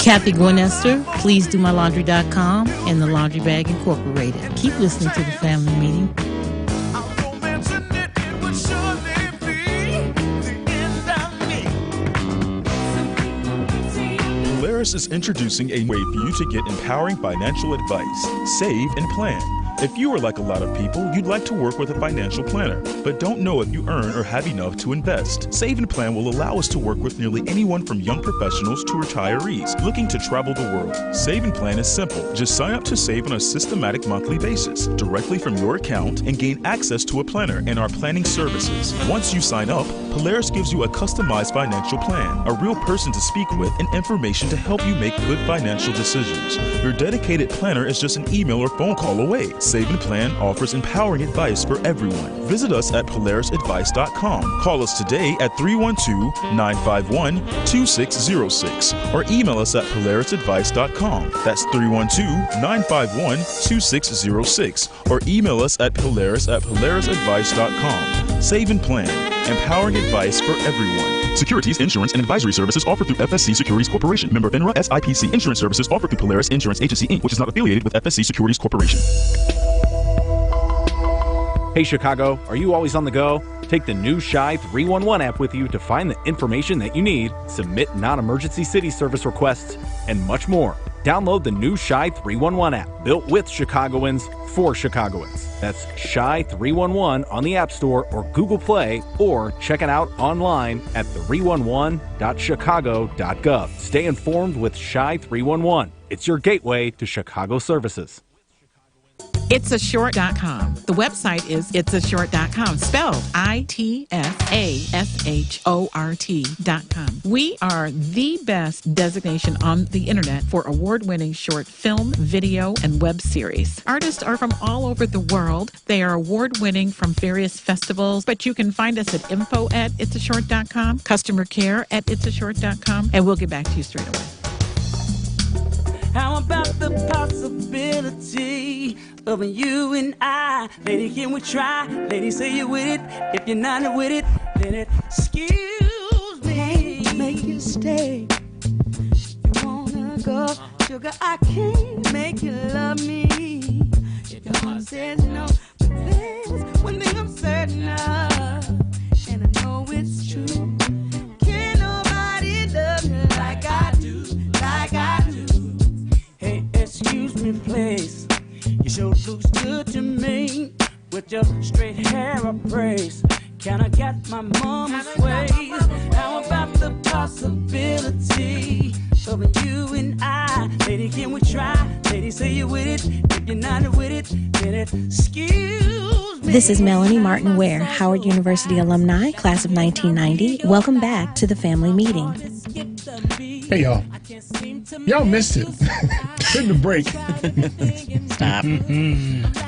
Kathy Gwynester, please do mylaundry.com and the Laundry Bag Incorporated. Keep listening to the Family Meeting. Polaris is introducing a way for you to get empowering financial advice, save and plan. If you are like a lot of people, you'd like to work with a financial planner, but don't know if you earn or have enough to invest. Save and Plan will allow us to work with nearly anyone from young professionals to retirees looking to travel the world. Save and Plan is simple. Just sign up to save on a systematic monthly basis directly from your account and gain access to a planner and our planning services. Once you sign up, Polaris gives you a customized financial plan, a real person to speak with, and information to help you make good financial decisions. Your dedicated planner is just an email or phone call away. Save and Plan offers empowering advice for everyone. Visit us at polarisadvice.com. Call us today at 312-951-2606 or email us at polarisadvice.com. That's 312-951-2606 or email us at polarisadvice.com. Save and Plan, empowering advice for everyone. Securities, insurance, and advisory services offered through FSC Securities Corporation. Member FINRA. SIPC. Insurance services offered through Polaris Insurance Agency, Inc., which is not affiliated with FSC Securities Corporation. Hey Chicago, are you always on the go? Take the new Shy 311 app with you to find the information that you need, submit non-emergency city service requests, and much more. Download the new Shy 311 app, built with Chicagoans for Chicagoans. That's Shy 311 on the App Store or Google Play, or check it out online at 311.chicago.gov. Stay informed with Shy 311. It's your gateway to Chicago services. Itsashort.com. The website is itsashort.com, spelled ITSASHORT.com. We are the best designation on the internet for award-winning short film, video, and web series. Artists are from all over the world. They are award-winning from various festivals, but you can find us at info@itsashort.com, customer care at itsashort.com, and we'll get back to you straight away. How about the possibility of you and I? Lady, can we try? Lady, say you're with it. If you're not with it, then excuse me. Make you stay. If you wanna go, sugar, I can't make you love me. If your heart says no, but there's one thing I'm certain of, and I know it's true. Can't nobody love you like I do, like I do. Hey, excuse me, please. You sure looks good to me with your straight hair upraised. Can I get my mama's ways? How about the possibility of you and I? Lady, can we try? Lady, say you're with it. If you're not with it, then excuse me. This is Melanie Martin Ware, Howard University alumni, class of 1990. Welcome back to the Family Meeting. Hey, y'all. Y'all missed it. During the break. Stop.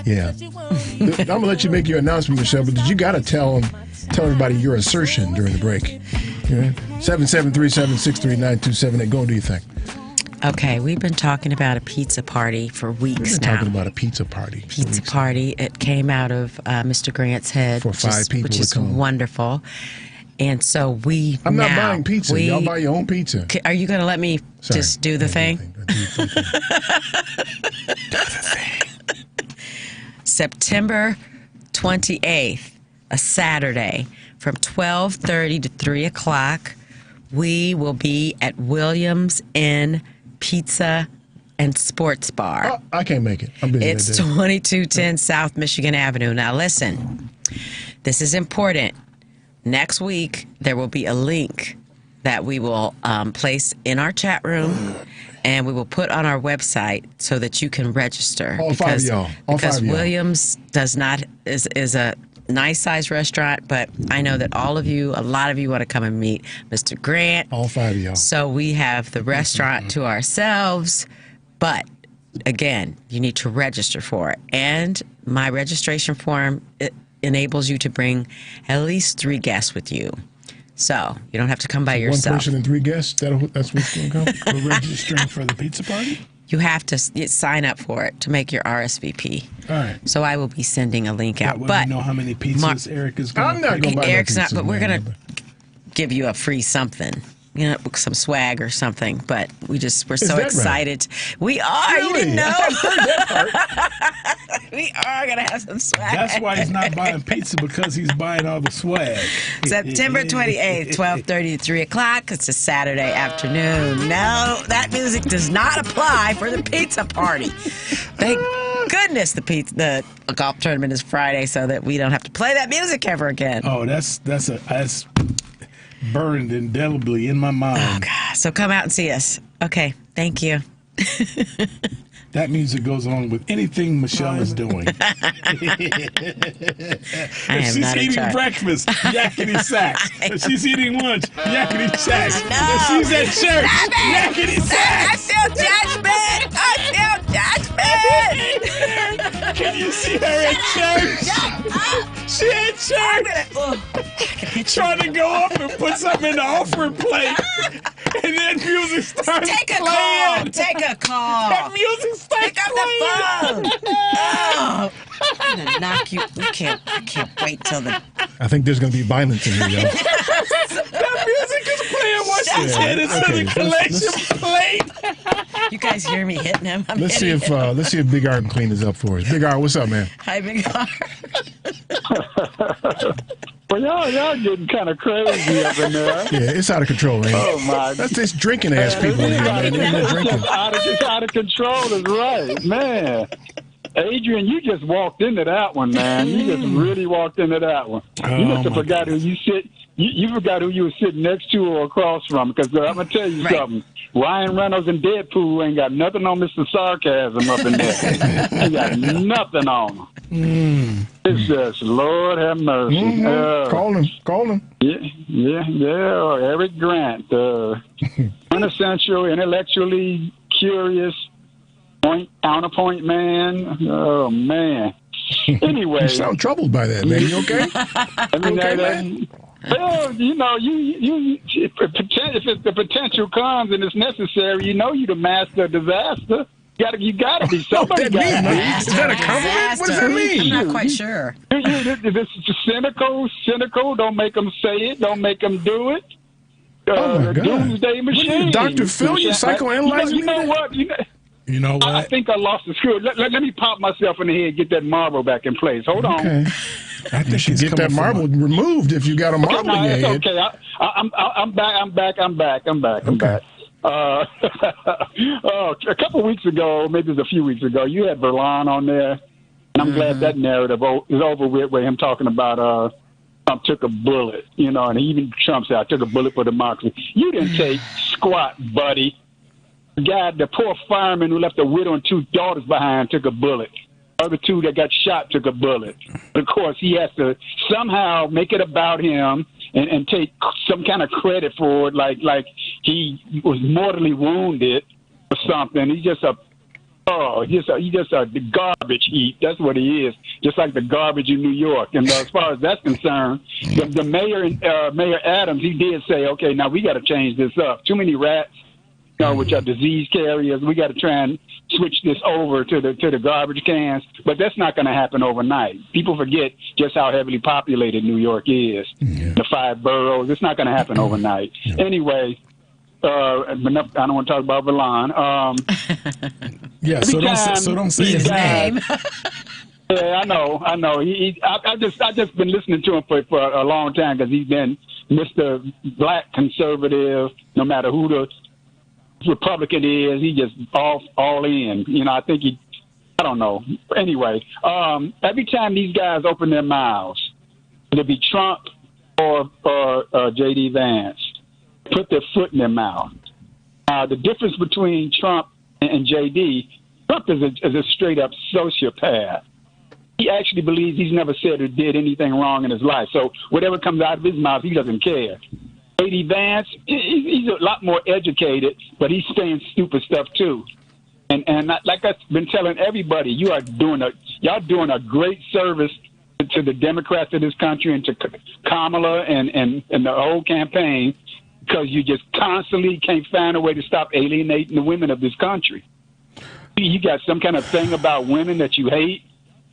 Yeah. I'm going to let you make your announcement, Michelle, but you got to tell everybody your assertion during the break. Yeah. 773-763-9278. Go, do you think? Okay, we've been talking about a pizza party for weeks We've been now. talking about a pizza party. Pizza party. It came out of Mr. Grant's head. For 5 people which to is come. wonderful. And so I'm not buying pizza. Y'all buy your own pizza. Are you going to let me just do the thing? September 28th, a Saturday, from 12:30 to 3 o'clock, we will be at Williams Inn Pizza and Sports Bar. Oh, I can't make it. I'm busy It's that day. 2210 South Michigan Avenue. Now listen, this is important. Next week, there will be a link that we will place in our chat room, and we will put on our website so that you can register. All five of y'all. All because five of y'all. Williams is a nice sized restaurant, but I know that a lot of you want to come and meet Mr. Grant. All 5 of y'all. So we have the restaurant to ourselves, but again, you need to register for it. And my registration form, enables you to bring at least 3 guests with you. So you don't have to come by yourself. 1 person and 3 guests? That's what's going to come? We're registering for the pizza party? You have to sign up for it to make your RSVP. All right. So I will be sending a link out. That way But we know how many pizzas Eric is going to I'm not going to buy no Eric's not, pizza, but we're man. going to give you a free something. You know, some swag or something. But we're so that right? excited. We are. You Really? didn't know? I heard that part. We are going to have some swag. That's why he's not buying pizza, because he's buying all the swag. September 28th, 12:30 to 3 o'clock. It's a Saturday afternoon. No, that music does not apply for the pizza party. Thank goodness the golf tournament is Friday, so that we don't have to play that music ever again. Oh, that's burned indelibly in my mind. Oh, God. So come out and see us. Okay. Thank you. That music goes along with anything Michelle is doing. If she's eating breakfast, yakety sax. If she's eating lunch, yakety sax. If she's at church, yakety sax. I feel judgment. Can you see her at church? She at church. Trying to go up and put something in the offering plate. And then music starts Take a playing. call. Take a call. That music starts Pick up playing. the phone. Oh, I'm gonna knock you. I can't wait till the. I think there's going to be violence in here, y'all. That music is playing while she's headed to the collection plate. You guys hear me hitting him? Let's see if Big R can clean this up for us. Big R, what's up, man? Hi, Big R. Well, y'all getting kind of crazy up in there. Yeah, it's out of control, man. Oh, my. That's this drinking ass people in here, man. They're not drinking. It's out of control is right, man. Adrian, you just walked into that one, man. You just really walked into that one. You must have forgot who you sit. You forgot who you were sitting next to or across from. Because I'm gonna tell you something. Ryan Reynolds and Deadpool ain't got nothing on Mr. Sarcasm up in there. Ain't got nothing on him. It's just Lord have mercy. Call him. Yeah. Eric Grant, quintessential, intellectually curious, counterpoint man. Oh man. Anyway, You sound troubled by that, man. You okay? I mean, Okay, man? Well, you know, if the potential comes and it's necessary, you know, you the master of disaster. You gotta be somebody. Is that a compliment? What does that mean? I'm not quite sure. This is cynical. Don't make them say it. Don't make them do it. Oh my God! Doomsday machine. Dr. Phil, you psychoanalyzing? You know what? You know what? I think I lost the screw. Let me pop myself in the head and get that marble back in place. Hold on. Okay. I think you should get that marble removed if you got a marble in your head. Okay, I'm back. I'm back. A couple weeks ago, maybe it was a few weeks ago, you had Verlon on there, and I'm glad that narrative is over with him talking about Trump took a bullet, you know, and even Trump said, I took a bullet for democracy. You didn't take squat, buddy. The poor fireman who left a widow and 2 daughters behind took a bullet. The other 2 that got shot took a bullet. But of course, he has to somehow make it about him and take some kind of credit for it, like he was mortally wounded or something. He's just a garbage heap. That's what he is. Just like the garbage in New York. And as far as that's concerned, the mayor, Mayor Adams, he did say, okay, now we got to change this up. Too many rats, you know, which are disease carriers. We got to try and switch this over to the garbage cans. But that's not going to happen overnight. People forget just how heavily populated New York is. The 5 boroughs. It's not going to happen overnight. Anyway. I don't want to talk about Verlon. Yeah, so don't say his name. Yeah, I know. I've just been listening to him for a long time because he's been Mr. Black conservative. No matter who the Republican is, he just all in. You know, I think I don't know. Anyway, every time these guys open their mouths, it'll be Trump or J.D. Vance, put their foot in their mouth. The difference between Trump and J.D., Trump is a straight-up sociopath. He actually believes he's never said or did anything wrong in his life. So whatever comes out of his mouth, he doesn't care. J.D. Vance, he's a lot more educated, but he's saying stupid stuff too. And like I've been telling everybody, y'all doing a great service to the Democrats of this country and to Kamala and the whole campaign, because you just constantly can't find a way to stop alienating the women of this country. You got some kind of thing about women that you hate.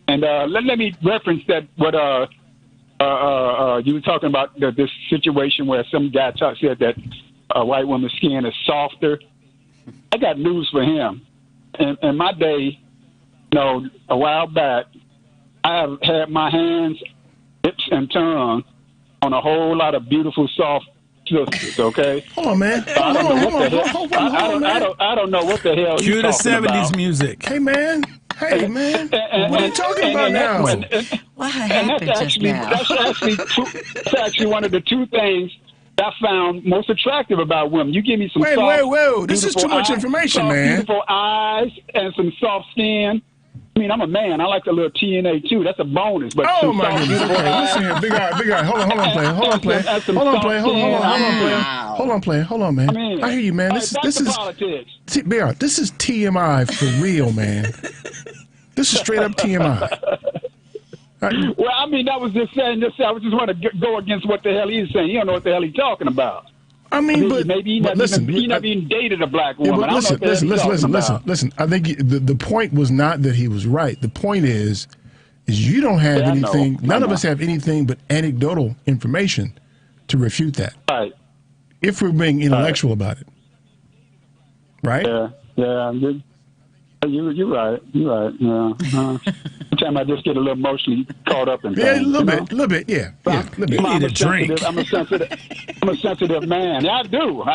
And let me reference that what you were talking about, this situation where some guy said that a white woman's skin is softer. I got news for him. In my day, a while back, I have had my hands, lips, and tongue on a whole lot of beautiful, soft sisters, okay? Hold on, man. I don't know what the hell Cue you're the talking 70s about. music. Hey, man. What are you talking about now? What happened just now? That's actually one of the two things I found most attractive about women. You give me some Wait. This is too much information, man. Beautiful eyes and some soft skin. I mean, I'm a man. I like a little TNA too. That's a bonus. But oh my goodness! Okay, listen here, big guy. Hold on, player. Hold on, man. I hear you, man. This is politics. Big guy, this is TMI for real, man. This is straight up TMI. Right. Well, I mean, that was just saying. I was just want to go against what the hell he's saying. You don't know what the hell he's talking about. I mean, maybe he never even dated a black woman. Yeah, listen. I think the point was not that he was right. The point is you don't have anything. None of us have anything but anecdotal information to refute that. Right. If we're being intellectual about it. Right. Yeah. You're right. Yeah. Sometimes I just get a little emotionally caught up in things. Yeah, a little bit. Yeah, a little bit. You need a drink. I'm a sensitive man. Yeah, I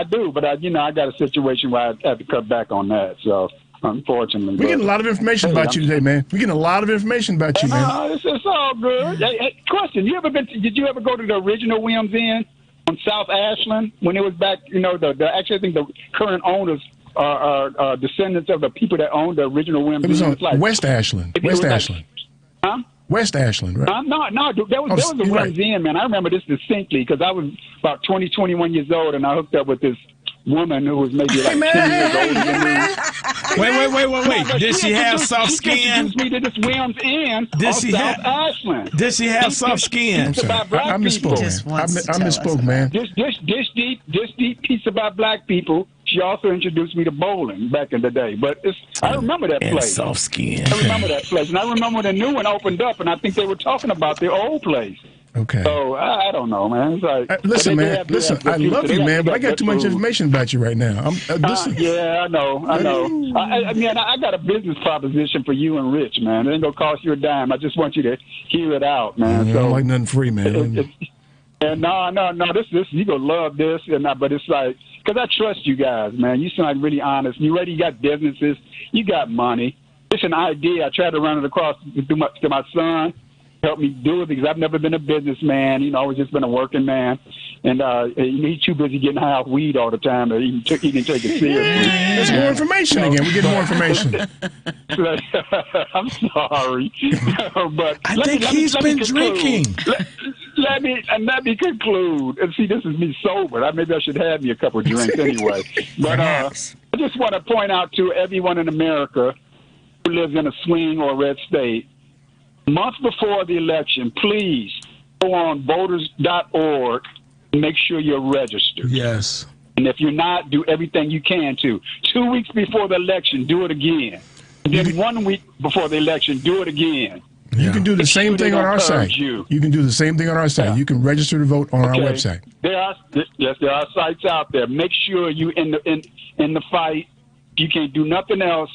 do. But I got a situation where I have to cut back on that. So unfortunately, we're getting a lot of information about you today, man. We're getting a lot of information about you, man. It's all good. Hey, question: Did you ever go to the original Williams Inn on South Ashland when it was back? Actually, I think the current owners are descendants of the people that owned the original Williams Inn. It was on West Ashland. Huh? West Ashland, right? No, there was a Williams Inn, man. I remember this distinctly because I was about 21 years old, and I hooked up with this woman who was maybe like 10 years older than me. Wait. Did she have soft skin? She introduced me to this Williams Inn on South Ashland. Did she have soft skin? I'm sorry. I misspoke, man. This deep piece about black people. She also introduced me to bowling back in the day. But I remember that place. Soft skin. I remember that place. And I remember when the new one opened up, and I think they were talking about the old place. Okay. So, I don't know, man. It's like, listen, man. I love you, man, but I got too much information about you right now. Yeah, I know. I mean, I got a business proposition for you and Rich, man. It ain't going to cost you a dime. I just want you to hear it out, man. I don't like nothing free, man. No. This you gonna love this, but it's like because I trust you guys, man. You seem like really honest. You got businesses, you got money. It's an idea. I tried to run it across to my son, help me do it because I've never been a businessman. Always just been a working man, and he's too busy getting high off weed all the time that he can take it seriously. There's more information again. We get more information. I'm sorry, but I think he's been drinking. Let me conclude. And see, this is me sober. Maybe I should have me a couple of drinks anyway. But I just want to point out to everyone in America who lives in a swing or red state, months before the election, please go on voters.org and make sure you're registered. Yes. And if you're not, do everything you can to. 2 weeks before the election, do it again. And then 1 week before the election, do it again. You can do the same thing on our site. You can do the same thing on our site. You can register to vote on our website. There are sites out there. Make sure you in the fight. You can't do nothing else.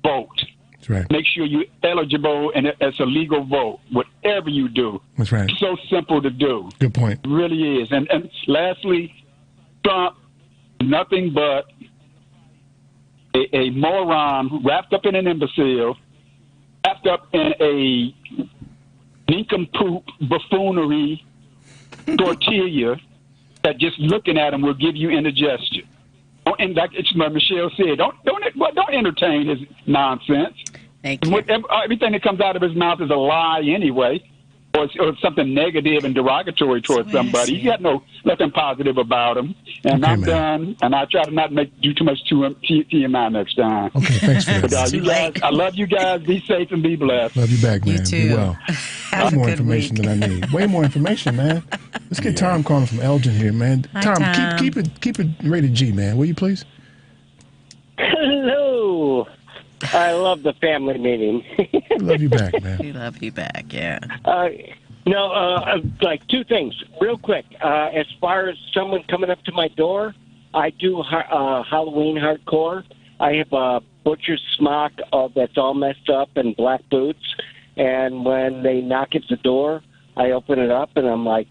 Vote. That's right. Make sure you're eligible and it's a legal vote. Whatever you do. That's right. It's so simple to do. Good point. It really is. And lastly, Trump, nothing but a moron wrapped up in an imbecile, wrapped up in a nincompoop buffoonery tortilla that just looking at him will give you indigestion. And like Michelle said, don't entertain his nonsense. Thank you. Everything that comes out of his mouth is a lie anyway. or something negative and derogatory towards somebody. You got nothing positive about them. And I'm done. And I try to not do too much TMI next time. Okay, thanks for that. But, you guys, I love you guys. Be safe and be blessed. Love you back, man. You too. Be well. Way more information than I need. Way more information, man. Let's get Tom calling from Elgin here, man. Hi, Tom, keep it rated G, man. Will you please? Hello. I love the family meeting. Love you back, man. We love you back, yeah. Like two things, real quick. As far as someone coming up to my door, I do Halloween hardcore. I have a butcher's smock that's all messed up and black boots. And when they knock at the door, I open it up and I'm like,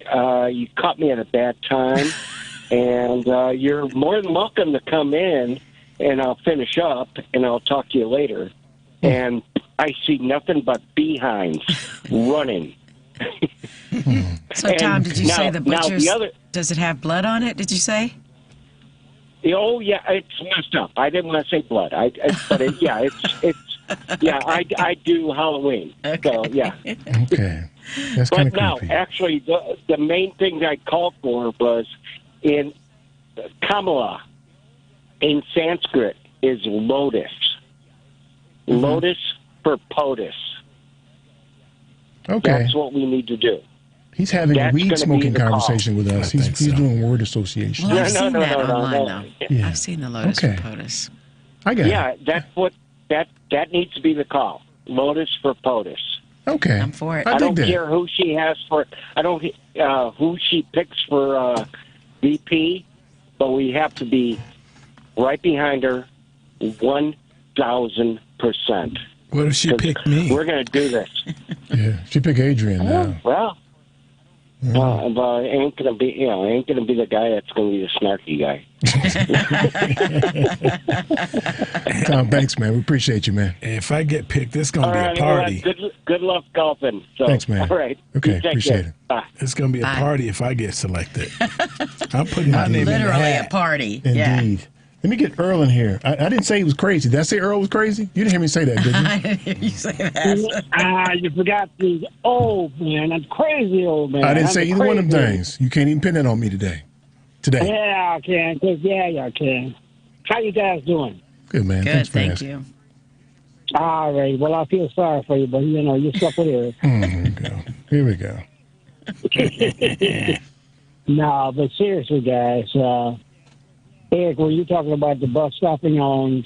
you caught me at a bad time. And you're more than welcome to come in. And I'll finish up, and I'll talk to you later. And I see nothing but behinds running. So, Tom, did you say the butcher's, does it have blood on it, did you say? Oh, yeah, it's messed up. I didn't want to say blood. I do Halloween. Okay. So, yeah. Okay. That's kind of But now, creepy. actually, the main thing I called for was in Kamala. In Sanskrit is lotus. Lotus for POTUS. Okay. That's what we need to do. He's having a That's weed gonna smoking be the conversation with us. He's doing word association. Well, I've seen that no, online, no. though. Yeah. I've seen the Lotus Okay. for POTUS. I got Yeah, that's what that needs to be the call. Lotus for POTUS. Okay. I'm for it. I dig don't that. care who she has for. I don't who she picks for VP, but we have to be right behind her, 1,000%. What if she picked me? We're going to do this. Yeah, she picked Adrian now. Well, I ain't gonna be, ain't gonna be the guy that's gonna be the snarky guy. Tom, thanks, man. We appreciate you, man. If I get picked, it's gonna All be right, a party. all right. Good luck golfing. So, Thanks, man. All right. Okay, You take appreciate care. it. Bye. It's gonna be a Bye. party if I get selected. I'm putting my name in the Literally a hat. party. Yeah. Indeed. Let me get Earl in here. I didn't say he was crazy. Did I say Earl was crazy? You didn't hear me say that, did you? I didn't hear you say that. You forgot the old man. I'm crazy old man. I didn't say I'm either one of them crazy. things. You can't even pin that on me today. Yeah, I can. Yeah, I can. How you guys doing? Good, man. Good, Thanks for thank asking. you. All right. Well, I feel sorry for you, but you stuck with it. Here we go. No, but seriously, guys. Eric, were you talking about the bus stopping on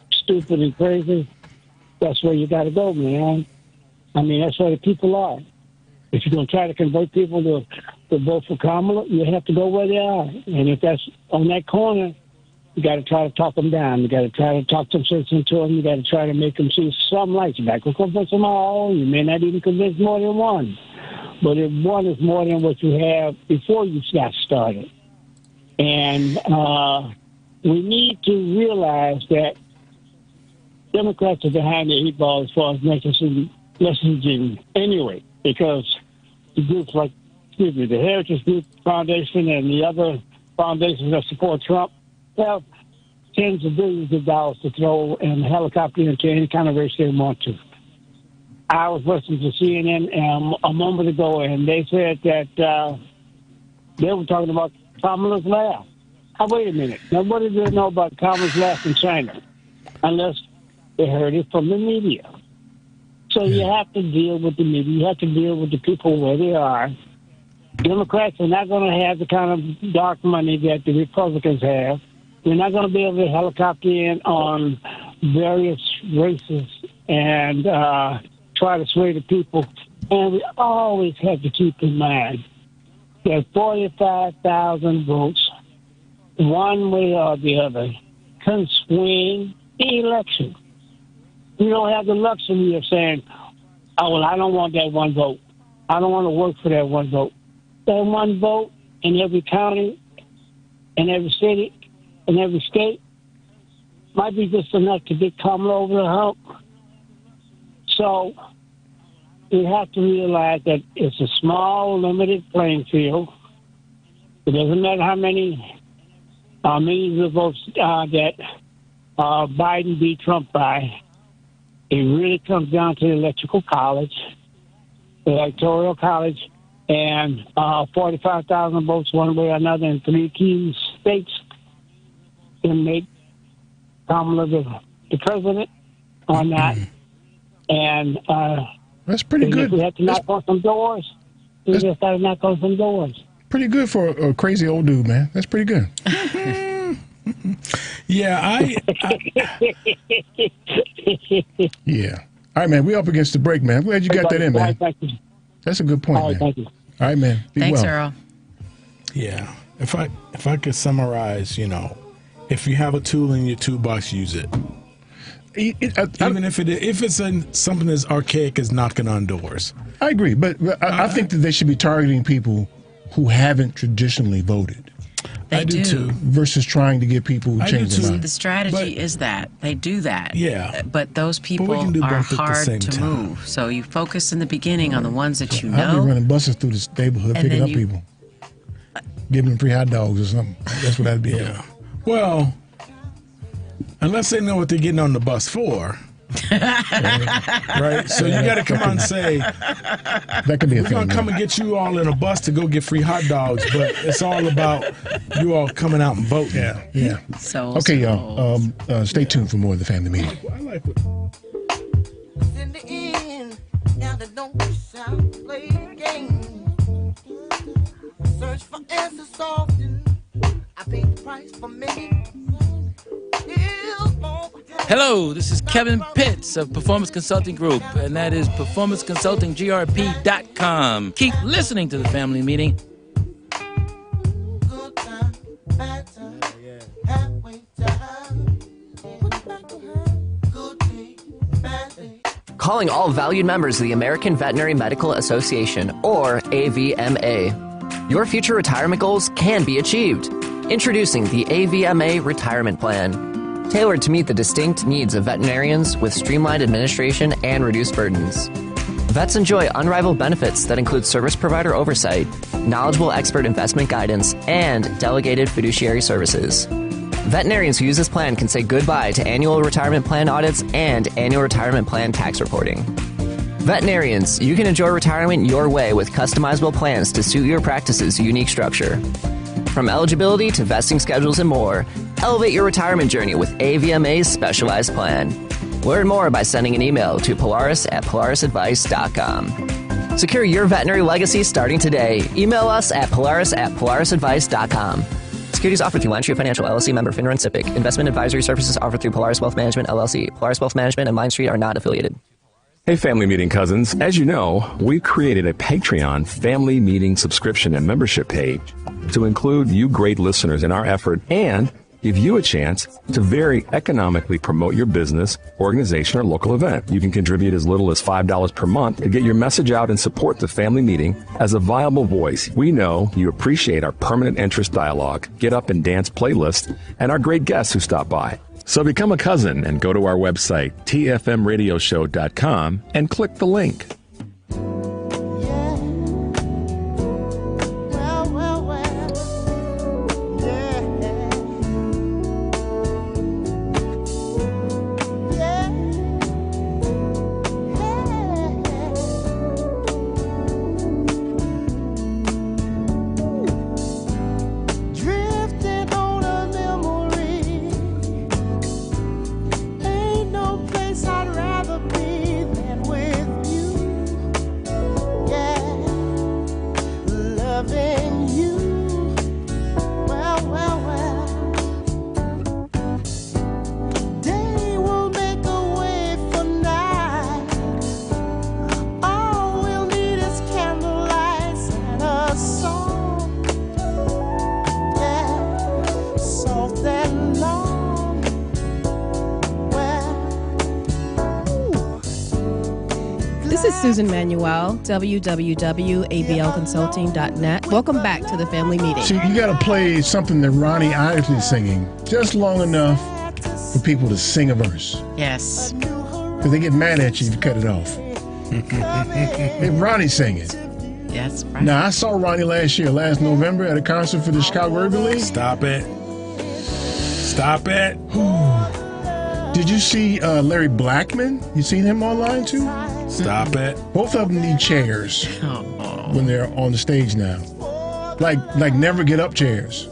stupid and crazy? That's where you got to go, man. I mean, that's where the people are. If you're going to try to convert people to vote for Kamala, you have to go where they are. And if that's on that corner, you got to try to talk them down. You got to try to talk some sense into them. You got to try to make them see some lights. You got to convince them all. You may not even convince more than one. But if one is more than what you have before you got started. And we need to realize that Democrats are behind the eight ball as far as messaging anyway, because the groups like, the Heritage Group Foundation and the other foundations that support Trump have tens of billions of dollars to throw and helicopter into any kind of race they want to. I was listening to CNN a moment ago, and they said that they were talking about Kamala's laugh. Now, wait a minute. Now, what do they know about Kamala's laugh in China? Unless they heard it from the media. So you have to deal with the media. You have to deal with the people where they are. Democrats are not going to have the kind of dark money that the Republicans have. They're not going to be able to helicopter in on various races and try to sway the people. And we always have to keep in mind that 45,000 votes, one way or the other, can swing the election. You don't have the luxury of saying, oh, well, I don't want that one vote. I don't want to work for that one vote. That one vote in every county, in every city, in every state might be just enough to get Kamala over the hump. So we have to realize that it's a small, limited playing field. It doesn't matter how many millions of votes that Biden beat Trump by. It really comes down to the Electoral College. Electoral College, and 45,000 votes one way or another in 3 key states can make Kamala the president on that. And that's pretty good. We have to knock on some doors. We just got to knock on some doors. Pretty good for a crazy old dude, man. That's pretty good. Yeah, Yeah. All right, man. We're up against the break, man. I'm glad you got that in, man. That's a good point, All right, man. thank you. All right, man. Be Thanks, well. Earl. Yeah. If I could summarize, if you have a tool in your toolbox, use it. Even if it's something as archaic as knocking on doors. I agree, but I think that they should be targeting people who haven't traditionally voted. They do too. Versus trying to get people who change their mind. The strategy is that they do that. Yeah. But those people we can do are both at the hard same to time. move. So you focus in the beginning on the ones that you I'll be know. running buses through this neighborhood, And picking then up you- people, giving them free hot dogs or something. That's what I'd be doing. Well, unless they know what they're getting on the bus for. Right? So you got to come out and say, that could be a we're thing. going to come and get you all in a bus to go get free hot dogs, but it's all about you all coming out and voting. Yeah. So Okay, y'all. Stay tuned for more of the family meeting. I like it. In the end, now they don't wish I played games. Search for answers often. I paid the price for many. Hello, this is Kevin Pitts of Performance Consulting Group, and that is performanceconsultinggrp.com. Keep listening to the family meeting. Good time, bad time, halfway time. Good day, bad day. Calling all valued members of the American Veterinary Medical Association, or AVMA. Your future retirement goals can be achieved. Introducing the AVMA Retirement Plan. Tailored to meet the distinct needs of veterinarians with streamlined administration and reduced burdens. Vets enjoy unrivaled benefits that include service provider oversight, knowledgeable expert investment guidance, and delegated fiduciary services. Veterinarians who use this plan can say goodbye to annual retirement plan audits and annual retirement plan tax reporting. Veterinarians, you can enjoy retirement your way with customizable plans to suit your practice's unique structure. From eligibility to vesting schedules and more, elevate your retirement journey with AVMA's specialized plan. Learn more by sending an email to polaris@polarisadvice.com. Secure your veterinary legacy starting today. Email us at polaris@polarisadvice.com. Securities offered through LineStreet Financial, LLC, member FINRA and SIPC. Investment advisory services offered through Polaris Wealth Management, LLC. Polaris Wealth Management and LineStreet are not affiliated. Hey, family meeting cousins. As you know, we created a Patreon family meeting subscription and membership page to include you great listeners in our effort and give you a chance to very economically promote your business, organization, or local event. You can contribute as little as $5 per month to get your message out and support the family meeting as a viable voice. We know you appreciate our permanent interest dialogue, get up and dance playlist, and our great guests who stop by. So become a cousin and go to our website, tfmradioshow.com, and click the link. Drifting on a memory. Ain't no place I'd rather be than with you. Yeah, loving you. Well. Day will make a way for night. All we'll need is candlelight and a song. Yeah, soft and long. This is Susan Manuel, www.ablconsulting.net. Welcome back to the family meeting. See, you got to play something that Ronnie Isley's singing just long enough for people to sing a verse. Yes. Because they get mad at you if you cut it off. Hey, Ronnie's singing. Yes, right. Now, I saw Ronnie last November, at a concert for the Chicago Urban League. Stop it. Did you see Larry Blackman? You seen him online too? Stop it. Both of them need chairs when they're on the stage now. Like never get up chairs,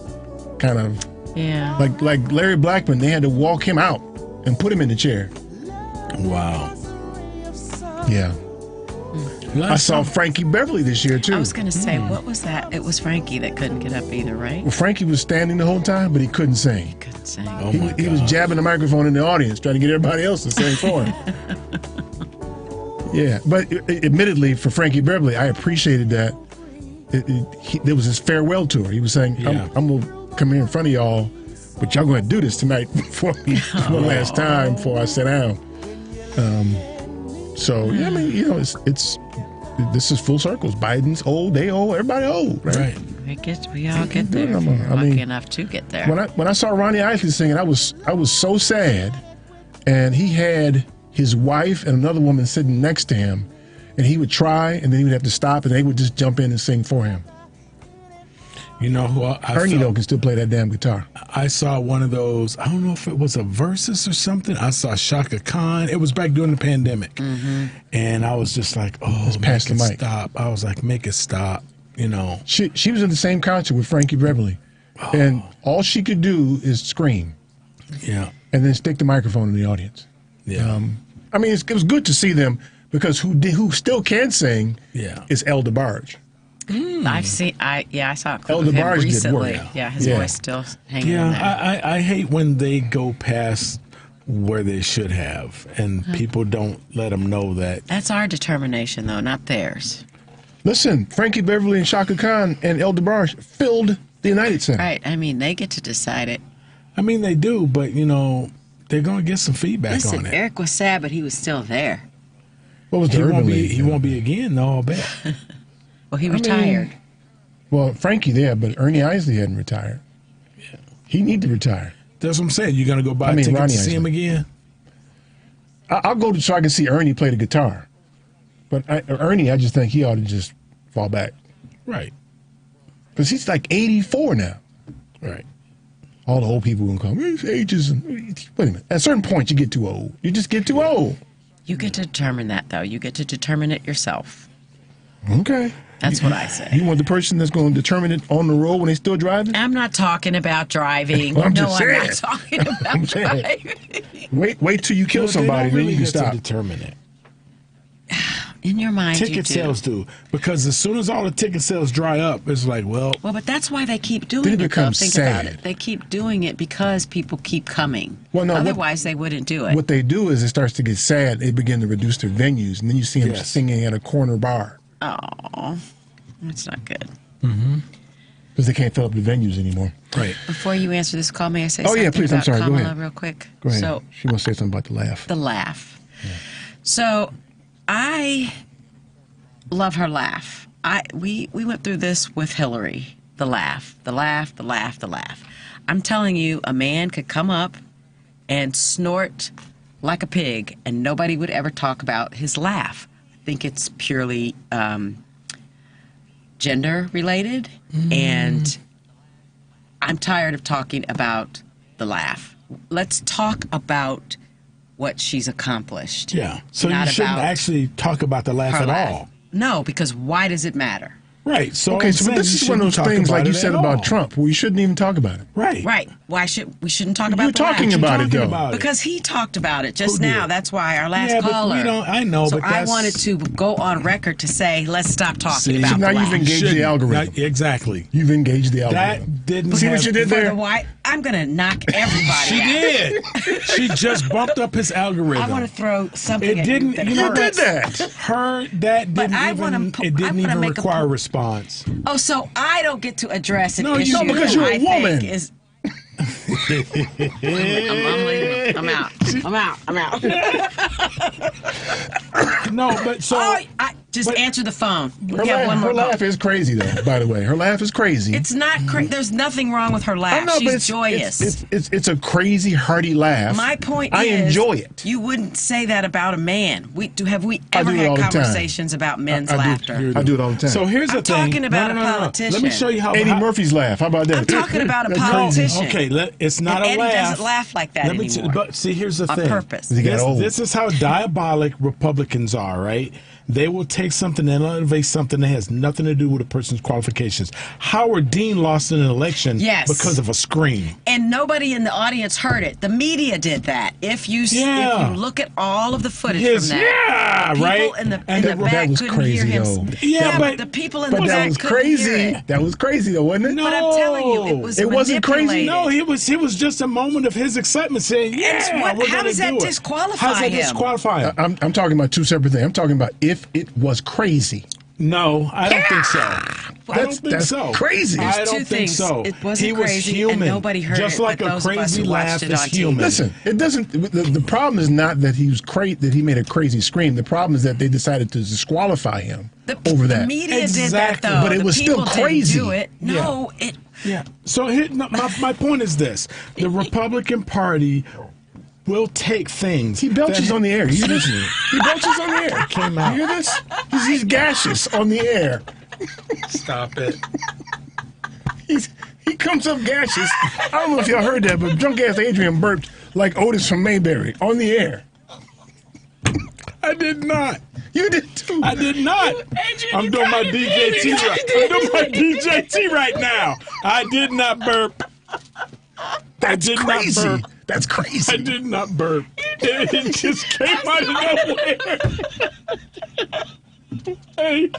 kind of. Yeah. Like Larry Blackman, they had to walk him out and put him in the chair. Wow. Yeah. I saw Frankie Beverly this year too. I was going to say, what was that? It was Frankie that couldn't get up either, right? Well, Frankie was standing the whole time, but he couldn't sing. He couldn't sing. He was jabbing the microphone in the audience, trying to get everybody else to sing for him. Yeah, but admittedly, for Frankie Beverly, I appreciated that. There was his farewell tour. He was saying, I'm going to come here in front of y'all, but y'all going to do this tonight for me one last time before I sit down. So, yeah, I mean, you know, it's this is full circles. Biden's old, they old, everybody old, right? We all get there. We're lucky enough to get there. When I saw Ronnie Isley singing, I was so sad, and he had his wife and another woman sitting next to him, and he would try, and then he would have to stop, and they would just jump in and sing for him. You know who Ernie though can still play that damn guitar. I saw one of those. I don't know if it was a Versus or something. I saw Shaka Khan. It was back during the pandemic, and I was just like, "Oh, pass the mic. Stop!" I was like, "Make it stop!" You know. She was in the same concert with Frankie Beverly, and all she could do is scream. Yeah. And then stick the microphone in the audience. Yeah. I mean, it was good to see them because who still can sing is El DeBarge. I've seen. I saw a clip El of him DeBarge did recently. work. Yeah, his voice still hanging in there. I hate when they go past where they should have, and people don't let them know that. That's our determination, though, not theirs. Listen, Frankie Beverly and Shaka Khan and El DeBarge filled the United Center. Right. I mean, they get to decide it. I mean, they do, but you know, they're going to get some feedback on it. Eric was sad, but he was still there. What was the Urban League? He won't be again, though, I'll bet. Well, he retired. Well, Frankie there, but Ernie Isley hadn't retired. Yeah. He need to retire. That's what I'm saying. You're going to go buy a ticket Ronnie to see him again? I'll go so I can see Ernie play the guitar. But Ernie, I just think he ought to just fall back. Right. Because he's like 84 now. Right. All the old people going to come, his ages. Wait a minute. At a certain point, you get too old. You just get too old. You get to determine that, though. You get to determine it yourself. Okay. That's what I say. You want the person that's going to determine it on the road when they're still driving? I'm not talking about driving. I'm no, just I'm saying. not talking about driving. Wait till you kill somebody, then you can stop. To determine it. In your mind, ticket you do. sales do, because as soon as all the ticket sales dry up, it's like, well, but that's why they keep doing then it. It becomes Think sad. about it. They keep doing it because people keep coming. Well, no, otherwise they wouldn't do it. What they do is it starts to get sad. They begin to reduce their venues, and then you see them singing at a corner bar. Oh, that's not good. Because they can't fill up the venues anymore. Right. Before you answer this call, may I say Oh, something yeah, please. about I'm sorry. Go Kamala ahead. real quick? Go ahead. So, she wants to say something about the laugh. The laugh. Yeah. So, I love her laugh. We went through this with Hillary. The laugh, the laugh, the laugh, the laugh. I'm telling you, a man could come up and snort like a pig, and nobody would ever talk about his laugh. I think it's purely gender related, and I'm tired of talking about the laugh. Let's talk about what she's accomplished. Yeah. So you not shouldn't about actually talk about the laugh her at laugh. all. No, because why does it matter? Right. So okay, but this is one of those things like you said about Trump, where you shouldn't even talk about it. Right. Right. Why we shouldn't talk about You're the talking laugh. about it, though. Because he talked about it just Who now. did? That's why our last Yeah, but caller. we don't- I know, So but I that's- wanted to go on record to say, let's stop talking See, about So now the you've laugh. engaged the algorithm. Exactly. You've engaged the algorithm. That didn't See have, what you did For there? the white, I'm going to knock everybody She out. did. She just bumped up his algorithm. I want to throw something It at didn't. you that You know, hurts. that But didn't I even. wanna It didn't I'm gonna even make a require a po- response. Oh, so I don't get to address an No, you issue don't, because that you're a I woman. think is. I'm leaving. I'm out. I'm out. I'm out. No, but so Just answer the phone. Her laugh is crazy, though, by the way. Her laugh is crazy. It's not crazy. There's nothing wrong with her laugh. But She's joyous. It's a crazy, hearty laugh. My point I is, enjoy it. You wouldn't say that about a man. Have we ever had conversations about men's laughter? I do it all the time. So here's the thing. I'm talking about a politician. Let me show you how. Eddie Murphy's laugh. How about that? I'm talking about a politician. Okay, it's not and a laugh. Eddie doesn't laugh like that anymore. But see, here's the thing. On purpose. This is how diabolic Republicans are, right? They will take something and elevate something that has nothing to do with a person's qualifications. Howard Dean lost an election because of a scream. And nobody in the audience heard it. The media did that. If you look at all of the footage from that, people in the back couldn't hear him. Yeah, but the people in the back that was couldn't hear crazy. it. That was crazy, though, wasn't it? But I'm telling you, it wasn't crazy. No, it was just a moment of his excitement saying, how does that disqualify him? How's that disqualify him? I'm talking about two separate things. I'm talking about if it was crazy. No, I don't think so. That's crazy. I don't think so. It wasn't he was crazy, human. And nobody heard just it, like but a those of us crazy who watched laugh it is on TV. human. Listen, it doesn't. The problem is not that he was that he made a crazy scream. The problem is that they decided to disqualify him over that. The media did that, though. But it was still crazy. Didn't do it. No, Yeah. So my point is this: the Republican Party will take things. He belches on the air. You listen. He belches on the air. Came out. You hear this? He's gaseous on the air. Stop it. He comes up gaseous. I don't know if y'all heard that, but drunk ass Adrian burped like Otis from Mayberry on the air. I did not. You did too. I did not. I'm doing my DJT right. I'm doing my DJT right now. I did not burp. That's crazy. Not burp. That's crazy. I did not burp. It just came out of nowhere. Hey.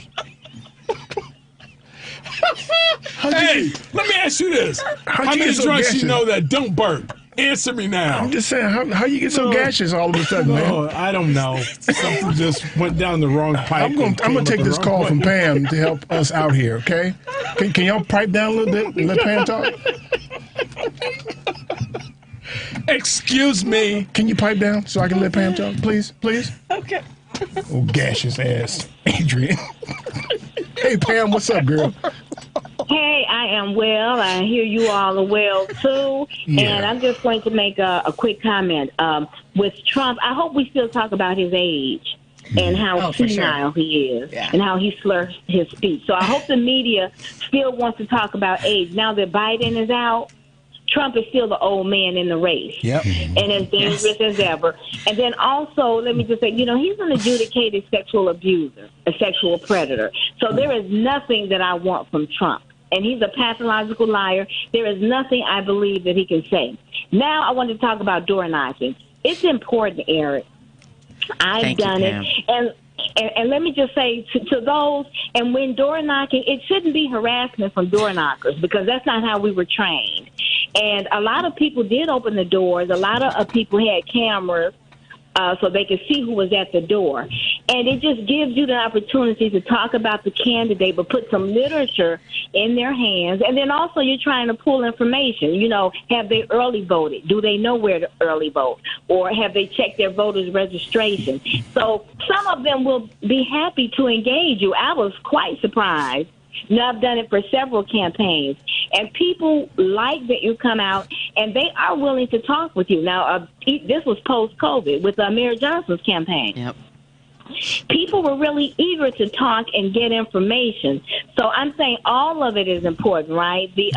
Hey, let me ask you this. How many drunks you know that don't burp? Answer me now. I'm just saying, how you get so gaseous all of a sudden, man? I don't know. Something just went down the wrong pipe. I'm gonna take this call from Pam to help us out here, okay? Can y'all pipe down a little bit and let Pam talk? Excuse me. Can you pipe down so I can let Pam talk, please? Okay. Oh, gaseous ass Adrian. Hey, Pam, what's up, girl? Hey, I am well. I hear you all are well, too. Yeah. And I'm just going to make a quick comment. With Trump, I hope we still talk about his age and how senile he is and how he slurs his speech. So I hope the media still wants to talk about age. Now that Biden is out, Trump is still the old man in the race. Yep. And as dangerous as ever. And then also, let me just say, he's an adjudicated sexual abuser, a sexual predator. So there is nothing that I want from Trump. And he's a pathological liar. There is nothing I believe that he can say. Now I want to talk about door knocking. It's important, Eric. I've done it. And let me just say to those, and when door knocking, it shouldn't be harassment from door knockers because that's not how we were trained. And a lot of people did open the doors. A lot of people had cameras so they could see who was at the door. And it just gives you the opportunity to talk about the candidate, but put some literature in their hands. And then also you're trying to pull information. Have they early voted? Do they know where to early vote? Or have they checked their voters' registration? So some of them will be happy to engage you. I was quite surprised. I've done it for several campaigns. And people like that you come out, and they are willing to talk with you. Now, this was post-COVID with Mayor Johnson's campaign. Yep. People were really eager to talk and get information. So I'm saying all of it is important, right? The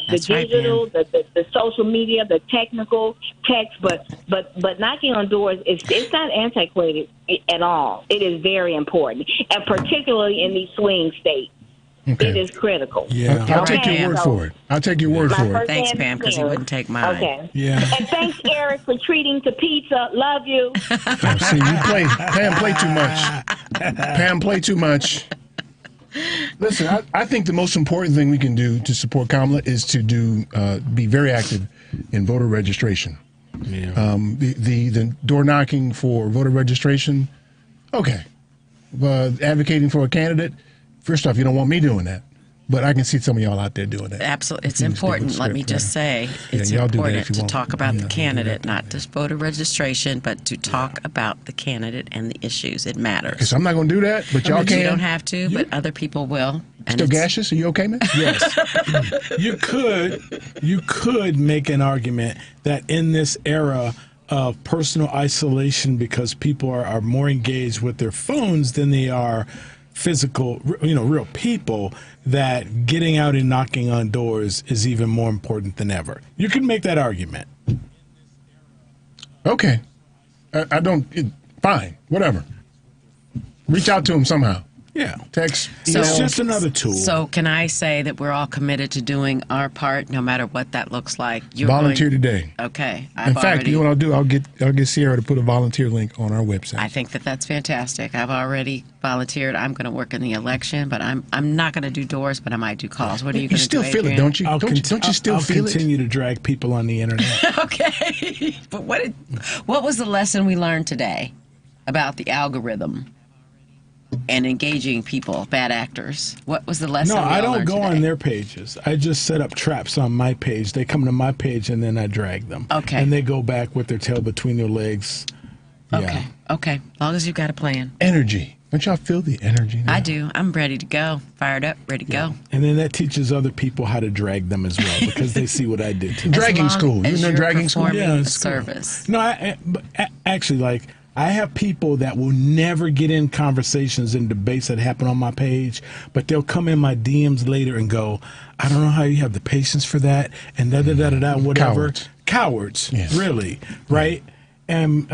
digital, the social media, the technical text, but knocking on doors, it's not antiquated at all. It is very important, and particularly in these swing states. Okay. It is critical. Yeah, I'll take your word for it. I'll take your word for it. Thanks, Pam, because he wouldn't take mine. Okay. Yeah. And thanks, Eric, for treating to pizza. Love you. See, Pam play too much. Pam play too much. Listen, I think the most important thing we can do to support Kamala is to be very active in voter registration. Yeah. The door knocking for voter registration, okay. Advocating for a candidate, first off, you don't want me doing that. But I can see some of y'all out there doing that. Absolutely. It's You can stick with important, let me script, just say, Yeah, it's y'all do that important if you to want. talk about Yeah, the you do candidate, not just voter registration, but to talk about the candidate and the issues. It matters. Because I'm not going to do that, but y'all You can. don't have to, but other people will. And Still it's- gaseous? Are you okay, man? Yes. You could make an argument that in this era of personal isolation, because people are more engaged with their phones than they are physical, real people, that getting out and knocking on doors is even more important than ever. You can make that argument. Okay. Fine. Whatever. Reach out to him somehow. Yeah. Text. So- email. It's just another tool. So can I say that we're all committed to doing our part, no matter what that looks like? Volunteer today. Okay. In fact, you know what I'll do? I'll get Sierra to put a volunteer link on our website. I think that's fantastic. I've already volunteered. I'm going to work in the election, but I'm not going to do doors, but I might do calls. What are you going to do? still feel it, Adrian? don't you? Don't you still I'll feel it? continue to drag people on the internet. Okay. But what was the lesson we learned today about the algorithm and engaging people, bad actors? What was the lesson? No, we I all don't learned go today? on their pages. I just set up traps on my page. They come to my page and then I drag them. Okay. And they go back with their tail between their legs. Yeah. Okay. As long as you've got a plan. Energy. Don't y'all feel the energy? I do. I'm ready to go. Fired up, ready to go. And then that teaches other people how to drag them as well because they see what I did to them. Dragging school. You know dragging school? Yeah, it's cool. service. No, actually, I have people that will never get in conversations and debates that happen on my page, but they'll come in my DMs later and go, I don't know how you have the patience for that, and da-da-da-da-da, whatever. Cowards. Yes. Really, right? And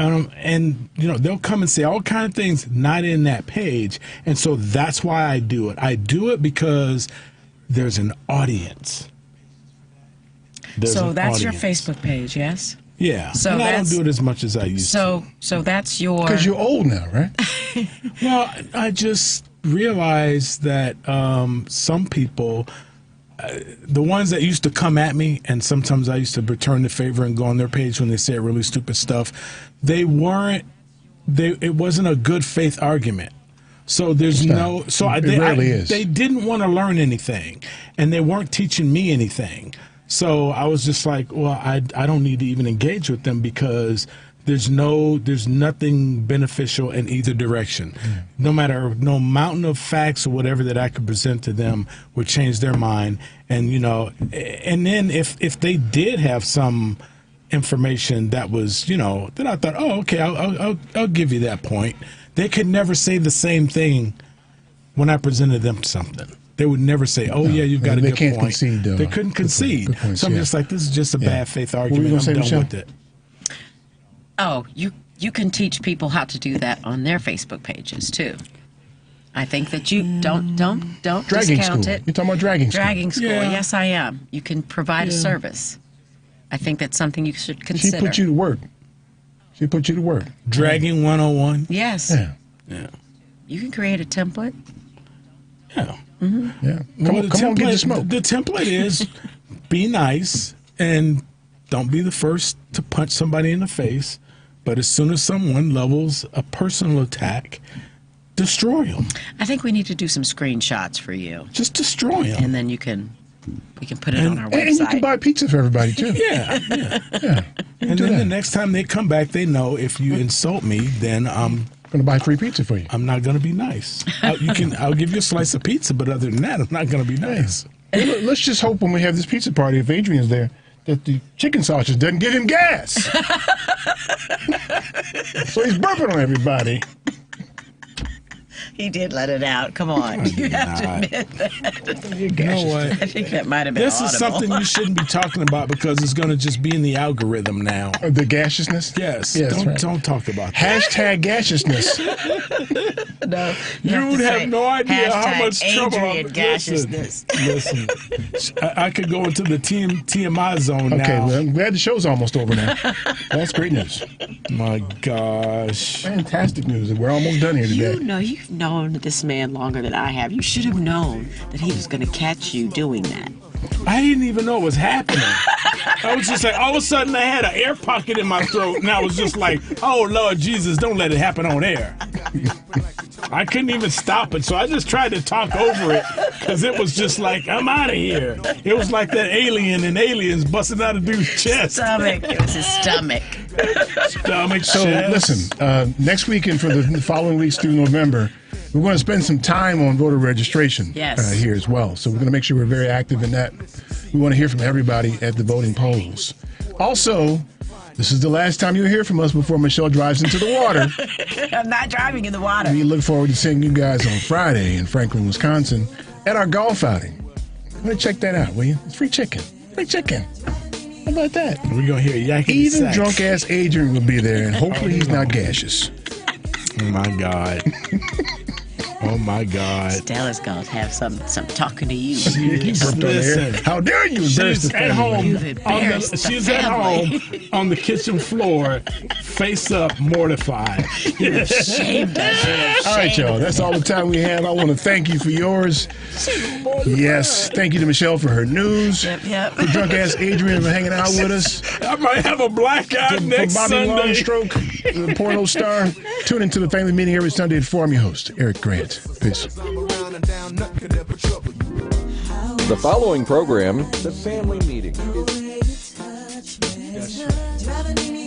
they'll come and say all kind of things not in that page, and so that's why I do it. I do it because there's an audience. So that's your Facebook page, yes? Yeah. So and I don't that's- do it as much as I used to. So that's your... Because you're old now, right? Well, I just realized that some people, the ones that used to come at me, and sometimes I used to return the favor and go on their page when they said really stupid stuff, it wasn't a good faith argument. So there's rarely is. They didn't want to learn anything, and they weren't teaching me anything. So I was just like, well, I don't need to even engage with them because there's nothing beneficial in either direction. No mountain of facts or whatever that I could present to them would change their mind. And and then if they did have some information that was, then I thought, oh, okay, I'll give you that point. They could never say the same thing when I presented them something. They would never say, "Oh, yeah, you've got a they good can't point." concede, though. They couldn't concede. Good points, So I'm yeah. just like, this is just a bad faith What were you argument. gonna I'm say, done Michelle? with it. Oh, you can teach people how to do that on their Facebook pages, too. I think that you don't Dragging discount school. it. You're talking about dragging school. Dragging school. Yeah. Yes, I am. You can provide a service. I think that's something you should She consider. put you to work. Dragging 101. Yes. Yeah. You can create a template. Yeah. Yeah. Well, Come on, get the smoke. The template is be nice and don't be the first to punch somebody in the face. But as soon as someone levels a personal attack, destroy them. I think we need to do some screenshots for you. Just destroy them. And then we can put it on our website. And you can buy pizza for everybody, too. Yeah. And then the next time they come back, they know if you insult me, then I'm going to buy free pizza for you. I'm not going to be nice. I'll give you a slice of pizza, but other than that, I'm not going to be nice. Well, let's just hope when we have this pizza party, if Adrian's there, that the chicken sausage doesn't give him gas. So he's burping on everybody. He did let it out. Come on. You have to admit that. You know what? I think that might have been This is audible. something you shouldn't be talking about because it's going to just be in the algorithm now. The gaseousness? Yes. Yes, Don't talk about that. Hashtag gaseousness. No, You would have no idea how hashtag much trouble. Adrian Gaseousness. Listen. I could go into the TMI zone now. Okay, well, I'm glad the show's almost over now. That's great news. My gosh. Fantastic news. We're almost done here today. You've known this man longer than I have. You should have known that he was going to catch you doing that. I didn't even know it was happening. I was just like, all of a sudden I had an air pocket in my throat, and I was just like, oh, Lord Jesus, don't let it happen on air. I couldn't even stop it, so I just tried to talk over it because it was just like, I'm out of here. It was like that alien in Aliens busting out a dude's chest. Stomach. It was his stomach. Stomach. So chest. listen, next week and for the following weeks through November, we're going to spend some time on voter registration here as well. So we're going to make sure we're very active in that. We want to hear from everybody at the voting polls. Also, this is the last time you'll hear from us before Michelle drives into the water. I'm not driving in the water. We look forward to seeing you guys on Friday in Franklin, Wisconsin at our golf outing. I'm going to check that out, will you? It's free chicken. Free chicken. How about that? We're going to hear yakety Even sax. drunk-ass Adrian will be there, and hopefully he's not gaseous. Oh, my God. Oh, my God. Stella's going to have some talking to you. Listen. How dare you embarrass She's the at family? home. She's at home on the kitchen floor, face up, mortified. You're ashamed of her. All right, y'all. That's all the time we have. I want to thank you for yours. Yes. Thank you to Michelle for her news. Yep. For drunk-ass Adrian for hanging out with us. I might have a blackout next For Bobby Sunday. Longstroke, the porno star. Tune into the family meeting every Sunday at 4. I'm your host, Eric Grant. Peace. The following program, The Family Meeting. Driving me